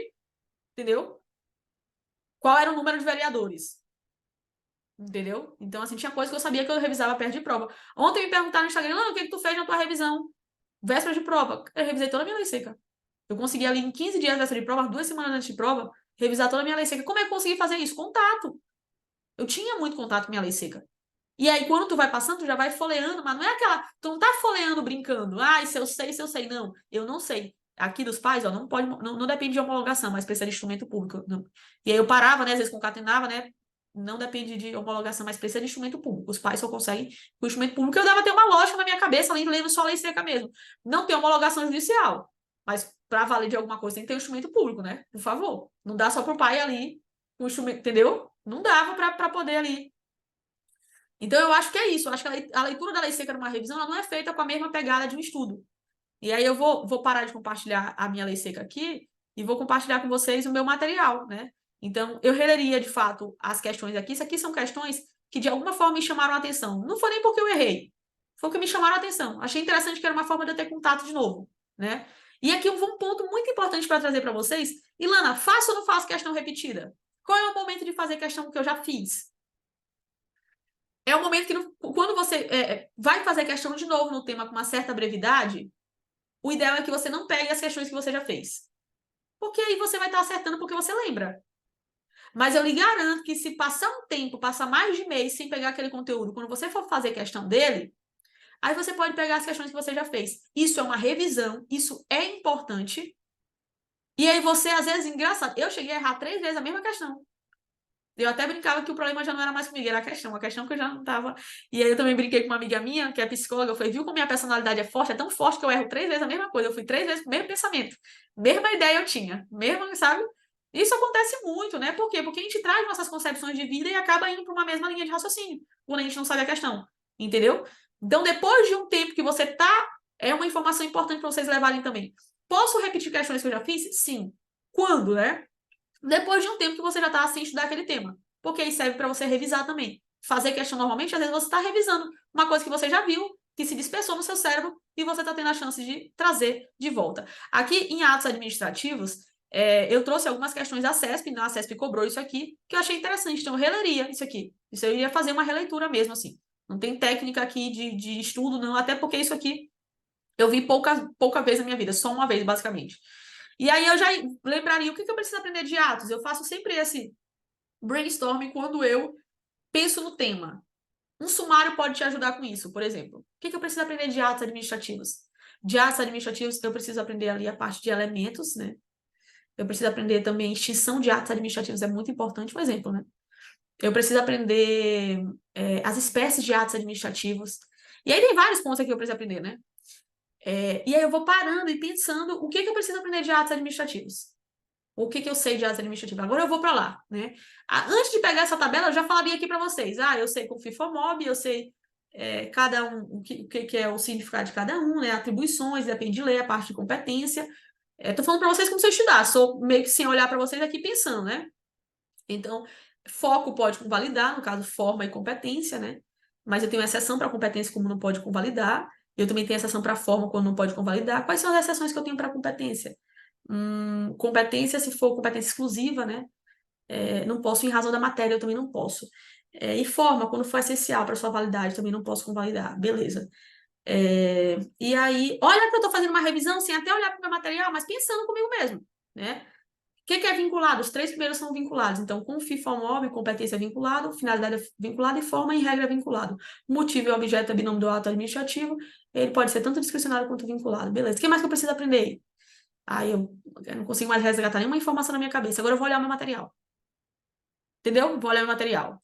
entendeu? Qual era o número de vereadores? Entendeu? Então, assim, tinha coisa que eu sabia que eu revisava perto de prova. Ontem me perguntaram no Instagram, o que tu fez na tua revisão? Véspera de prova. Eu revisei toda a minha lei seca. Eu consegui ali em 15 dias véspera de prova, 2 semanas antes de prova, revisar toda a minha lei seca. Como é que eu consegui fazer isso? Contato. Eu tinha muito contato com minha lei seca. E aí, quando tu vai passando, tu já vai folheando, mas não é aquela. Tu não tá folheando brincando. Ah, se eu sei, se eu sei. Não, eu não sei. Aqui dos pais, ó, não pode, não depende de homologação, mas precisa de instrumento público. Não. E aí eu parava, né? Às vezes concatenava, né? Não depende de homologação, mas precisa de instrumento público. Os pais só conseguem com instrumento público. Eu dava até uma lógica na minha cabeça, além de lendo só a lei seca mesmo. Não tem homologação judicial. Mas para valer de alguma coisa tem que ter um instrumento público, né? Por favor. Não dá só pro pai ali, o instrumento, entendeu? Não dava para poder ali. Então, eu acho que é isso. Eu acho que a leitura da lei seca numa revisão ela não é feita com a mesma pegada de um estudo. E aí eu vou parar de compartilhar a minha lei seca aqui e vou compartilhar com vocês o meu material, né? Então, eu releria, de fato, as questões aqui. Isso aqui são questões que, de alguma forma, me chamaram a atenção. Não foi nem porque eu errei. Foi porque me chamaram a atenção. Achei interessante que era uma forma de eu ter contato de novo, né? E aqui um ponto muito importante para trazer para vocês. Ilana, faço ou não faço questão repetida? Qual é o momento de fazer questão que eu já fiz? É o momento que, quando você vai fazer questão de novo no tema com uma certa brevidade, o ideal é que você não pegue as questões que você já fez. Porque aí você vai estar acertando porque você lembra. Mas eu lhe garanto que se passar um tempo, passar mais de mês sem pegar aquele conteúdo, quando você for fazer questão dele, aí você pode pegar as questões que você já fez. Isso é uma revisão, isso é importante. E aí você, às vezes, engraçado, eu cheguei a errar 3 vezes a mesma questão. Eu até brincava que o problema já não era mais comigo, era a questão que eu já não tava. E aí eu também brinquei com uma amiga minha, que é psicóloga, eu falei, viu como minha personalidade é tão forte que eu erro 3 vezes a mesma coisa. Eu fui 3 vezes com o mesmo pensamento. Mesma ideia eu tinha, mesma, sabe? Isso acontece muito, né? Por quê? Porque a gente traz nossas concepções de vida e acaba indo para uma mesma linha de raciocínio, quando a gente não sabe a questão, entendeu? Então, depois de um tempo que você tá, é uma informação importante para vocês levarem também. Posso repetir questões que eu já fiz? Sim. Quando, né? Depois de um tempo que você já está sem estudar aquele tema. Porque aí serve para você revisar também. Fazer questão normalmente, às vezes você está revisando uma coisa que você já viu, que se dispersou no seu cérebro, e você está tendo a chance de trazer de volta. Aqui em atos administrativos, eu trouxe algumas questões da CESP, a CESP cobrou isso aqui, que eu achei interessante, então eu releria isso aqui. Isso eu iria fazer uma releitura mesmo, assim. Não tem técnica aqui de estudo, não, até porque isso aqui eu vi pouca vez na minha vida, só uma vez, basicamente. E aí eu já lembraria o que eu preciso aprender de atos. Eu faço sempre esse brainstorming quando eu penso no tema. Um sumário pode te ajudar com isso, por exemplo. O que eu preciso aprender de atos administrativos? De atos administrativos, eu preciso aprender ali a parte de elementos, né? Eu preciso aprender também extinção de atos administrativos, é muito importante, por exemplo, né? Eu preciso aprender as espécies de atos administrativos. E aí tem vários pontos aqui que eu preciso aprender, né? E aí eu vou parando e pensando o que eu preciso aprender de atos administrativos. O que eu sei de atos administrativos. Agora eu vou para lá, né? Antes de pegar essa tabela, eu já falaria aqui para vocês. Eu sei com FIFOMOB, eu sei cada um, o que é o significado de cada um, né? Atribuições, depende de lei, a parte de competência. Tô falando para vocês como você estudar, sou meio que sem olhar para vocês aqui pensando, né? Então, foco pode convalidar, no caso, forma e competência, né? Mas eu tenho exceção para competência como não pode convalidar. Eu também tenho exceção para forma quando não pode convalidar. Quais são as exceções que eu tenho para competência? Competência, se for competência exclusiva, né? Não posso em razão da matéria, eu também não posso. E forma, quando for essencial para sua validade, também não posso convalidar. Beleza. E aí, olha que eu estou fazendo uma revisão sem até olhar para o meu material, mas pensando comigo mesmo, né? O que é vinculado? Os 3 primeiros são vinculados. Então, com FIFOMOB, competência é vinculado, finalidade é vinculada e forma em regra é vinculado. Motivo e objeto é binômio do ato administrativo. Ele pode ser tanto discricionário quanto vinculado. Beleza. O que mais que eu preciso aprender? Eu não consigo mais resgatar nenhuma informação na minha cabeça. Agora eu vou olhar meu material. Entendeu? Vou olhar meu material.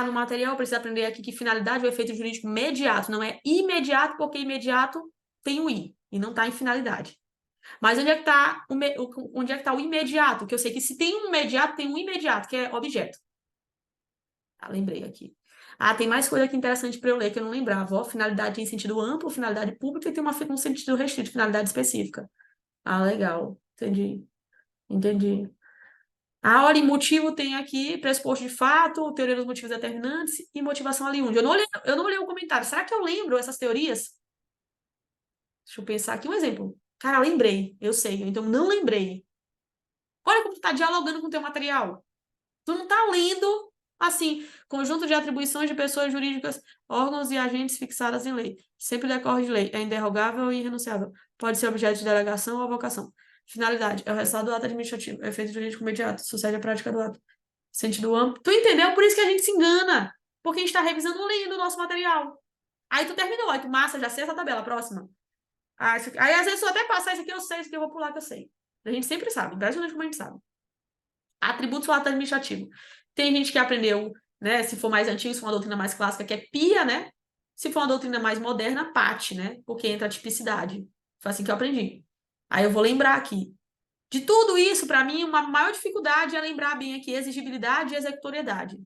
No material eu preciso aprender aqui que finalidade é o efeito jurídico imediato. Não é imediato, porque imediato tem o I. E não está em finalidade. Mas onde é que está o imediato? Que eu sei que se tem um imediato, tem um imediato, que é objeto. Lembrei aqui. Tem mais coisa aqui interessante para eu ler que eu não lembrava. Finalidade em sentido amplo, finalidade pública e tem um sentido restrito, finalidade específica. Ah, legal. Entendi. A hora e motivo tem aqui pressuposto de fato, teoria dos motivos determinantes e motivação aliúndia. Eu não olhei o comentário. Será que eu lembro essas teorias? Deixa eu pensar aqui um exemplo. Cara, lembrei. Eu sei. Então, não lembrei. Olha como tu tá dialogando com o teu material. Tu não tá lendo, assim, conjunto de atribuições de pessoas jurídicas, órgãos e agentes fixadas em lei. Sempre decorre de lei. É inderrogável e irrenunciável. Pode ser objeto de delegação ou avocação. Finalidade. É o resultado do ato administrativo. É efeito jurídico imediato. Sucede a prática do ato. Sentido amplo. Tu entendeu? Por isso que a gente se engana. Porque a gente tá revisando lendo o nosso material. Aí tu terminou. Aí tu, massa, já sei essa tabela. Próxima. Aí às vezes tu até passa, isso aqui eu sei, isso aqui eu vou pular que eu sei. A gente sempre sabe. Impressionante como a gente sabe. Atributos do ato administrativo. Tem gente que aprendeu, né? Se for mais antigo, se for uma doutrina mais clássica, que é PIA, né? Se for uma doutrina mais moderna, PAT, né? Porque entra a tipicidade. Foi assim que eu aprendi. Aí eu vou lembrar aqui. De tudo isso, para mim, uma maior dificuldade é lembrar bem aqui exigibilidade e executoriedade.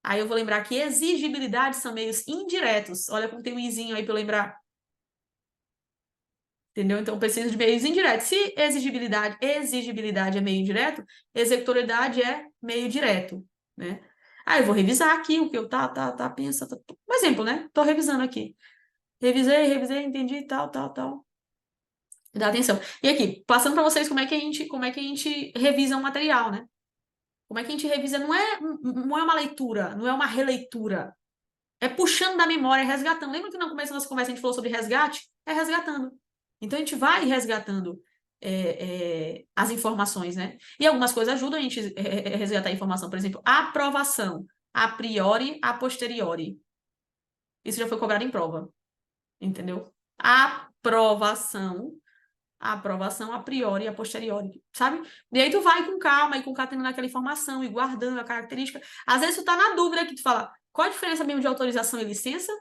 Aí eu vou lembrar que exigibilidade são meios indiretos. Olha como tem um izinho aí para eu lembrar. Entendeu? Então, preciso de meios indiretos. Se exigibilidade é meio indireto, executoriedade é meio direto, né? Aí eu vou revisar aqui o que eu pensando. Um exemplo, né? Tô revisando aqui. Revisei, entendi, tal. Dá atenção. E aqui, passando para vocês como é que a gente revisa um material, né? Como é que a gente revisa? Não é uma leitura, não é uma releitura. É puxando da memória, resgatando. Lembra que no começo da nossa conversa a gente falou sobre resgate? É resgatando. Então a gente vai resgatando as informações, né? E algumas coisas ajudam a gente a resgatar a informação. Por exemplo, aprovação. A priori, a posteriori. Isso já foi cobrado em prova. Entendeu? Aprovação. A aprovação a priori e a posteriori, sabe? E aí tu vai com calma e concatenando aquela informação e guardando a característica. Às vezes tu tá na dúvida que tu fala, qual a diferença mesmo de autorização e licença?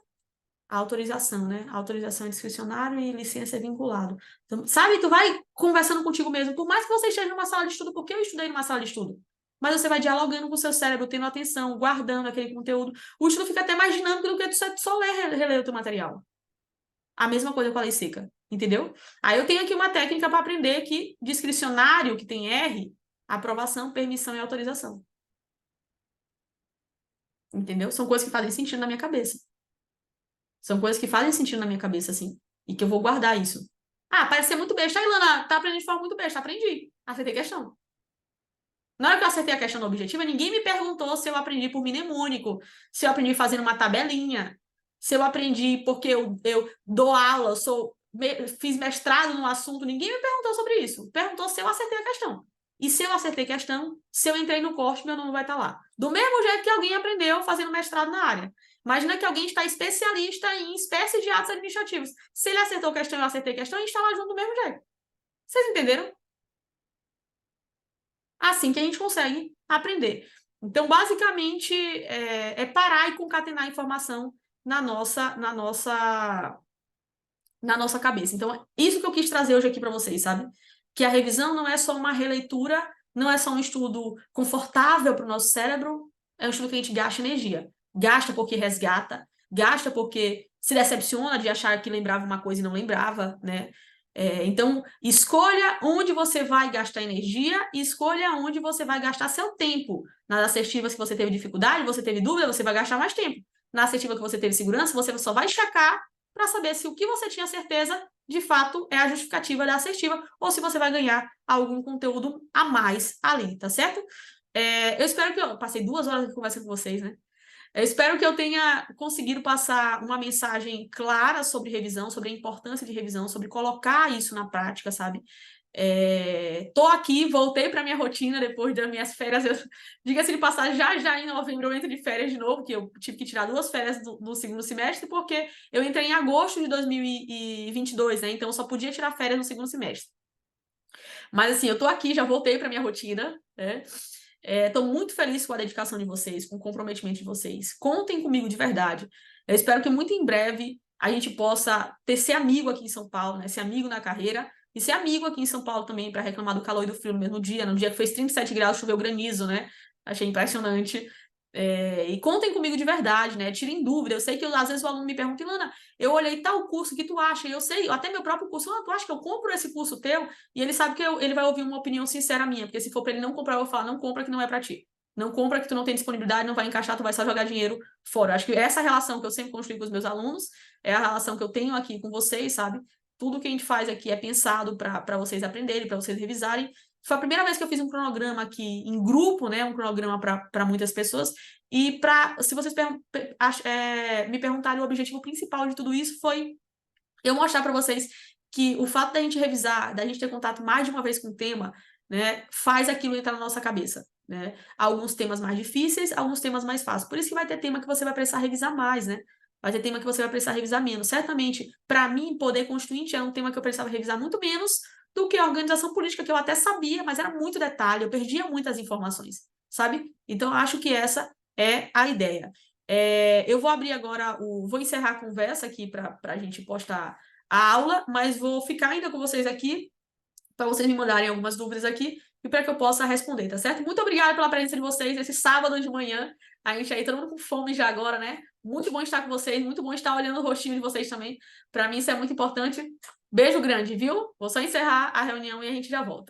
A autorização, né? A autorização é discricionária e licença é vinculado. Então, sabe, tu vai conversando contigo mesmo, por mais que você esteja numa sala de estudo, porque eu estudei numa sala de estudo. Mas você vai dialogando com o seu cérebro, tendo atenção, guardando aquele conteúdo. O estudo fica até mais dinâmico do que tu só ler, reler o teu material. A mesma coisa com a lei seca, entendeu? Aí eu tenho aqui uma técnica para aprender que discricionário, que tem R, aprovação, permissão e autorização. Entendeu? São coisas que fazem sentido na minha cabeça. São coisas que fazem sentido na minha cabeça, assim. E que eu vou guardar isso. Ah, parece ser muito besta. A Ilana tá aprendendo de forma muito besta. Aprendi. Acertei questão. Na hora que eu acertei a questão objetiva, ninguém me perguntou se eu aprendi por mnemônico, se eu aprendi fazendo uma tabelinha, se eu aprendi porque eu dou aula, fiz mestrado no assunto. Ninguém me perguntou sobre isso. Perguntou se eu acertei a questão. E se eu acertei a questão, se eu entrei no corte, meu nome vai estar lá. Do mesmo jeito que alguém aprendeu fazendo mestrado na área. Imagina que alguém está especialista em espécies de atos administrativos. Se ele acertou a questão e eu acertei a questão, a gente está lá junto do mesmo jeito. Vocês entenderam? Assim que a gente consegue aprender. Então, basicamente, é parar e concatenar a informação na nossa cabeça. Então, isso que eu quis trazer hoje aqui para vocês, sabe? Que a revisão não é só uma releitura, não é só um estudo confortável para o nosso cérebro, é um estudo que a gente gasta energia. Gasta porque resgata, gasta porque se decepciona de achar que lembrava uma coisa e não lembrava, né? Então, escolha onde você vai gastar energia e escolha onde você vai gastar seu tempo. Nas assertivas que você teve dificuldade, você teve dúvida, você vai gastar mais tempo. Na assertiva que você teve segurança, você só vai checar para saber se o que você tinha certeza, de fato, é a justificativa da assertiva ou se você vai ganhar algum conteúdo a mais ali, tá certo? Eu espero que eu passei 2 horas de conversa com vocês, né? Eu espero que eu tenha conseguido passar uma mensagem clara sobre revisão, sobre a importância de revisão, sobre colocar isso na prática, sabe? Tô aqui, voltei para minha rotina depois das minhas férias. Diga-se de passagem, já em novembro eu entro de férias de novo, que eu tive que tirar 2 férias do segundo semestre, porque eu entrei em agosto de 2022, né? Então eu só podia tirar férias no segundo semestre. Mas assim, eu tô aqui, já voltei para minha rotina, né? Estou muito feliz com a dedicação de vocês, com o comprometimento de vocês. Contem comigo de verdade. Eu espero que muito em breve a gente possa ser amigo aqui em São Paulo, né? Ser amigo na carreira e ser amigo aqui em São Paulo também para reclamar do calor e do frio no mesmo dia. No dia que fez 37 graus, choveu granizo, né? Achei impressionante. E contem comigo de verdade, né? Tirem dúvida. Eu sei que às vezes o aluno me pergunta, Ilana, eu olhei tal curso, o que tu acha? E eu sei, até meu próprio curso, tu acha que eu compro esse curso teu? E ele sabe que ele vai ouvir uma opinião sincera minha, porque se for para ele não comprar, eu vou falar, não compra que não é para ti. Não compra que tu não tem disponibilidade, não vai encaixar, tu vai só jogar dinheiro fora. Eu acho que essa relação que eu sempre construí com os meus alunos é a relação que eu tenho aqui com vocês, sabe? Tudo que a gente faz aqui é pensado para vocês aprenderem, para vocês revisarem. Foi a primeira vez que eu fiz um cronograma aqui em grupo, né? Um cronograma para muitas pessoas. E se vocês me perguntarem, o objetivo principal de tudo isso foi eu mostrar para vocês que o fato da gente revisar, da gente ter contato mais de uma vez com o tema, né, faz aquilo entrar na nossa cabeça. Né? Alguns temas mais difíceis, alguns temas mais fáceis. Por isso que vai ter tema que você vai precisar revisar mais, né? Vai ter tema que você vai precisar revisar menos. Certamente, para mim, poder constituinte era um tema que eu precisava revisar muito menos do que a organização política, que eu até sabia, mas era muito detalhe, eu perdia muitas informações, sabe? Então, acho que essa é a ideia. Eu vou abrir agora vou encerrar a conversa aqui para a gente postar a aula, mas vou ficar ainda com vocês aqui para vocês me mandarem algumas dúvidas aqui e para que eu possa responder, tá certo? Muito obrigada pela presença de vocês esse sábado de manhã. A gente aí todo mundo com fome já agora, né? Muito bom estar com vocês, muito bom estar olhando o rostinho de vocês também. Para mim isso é muito importante. Beijo grande, viu? Vou só encerrar a reunião e a gente já volta.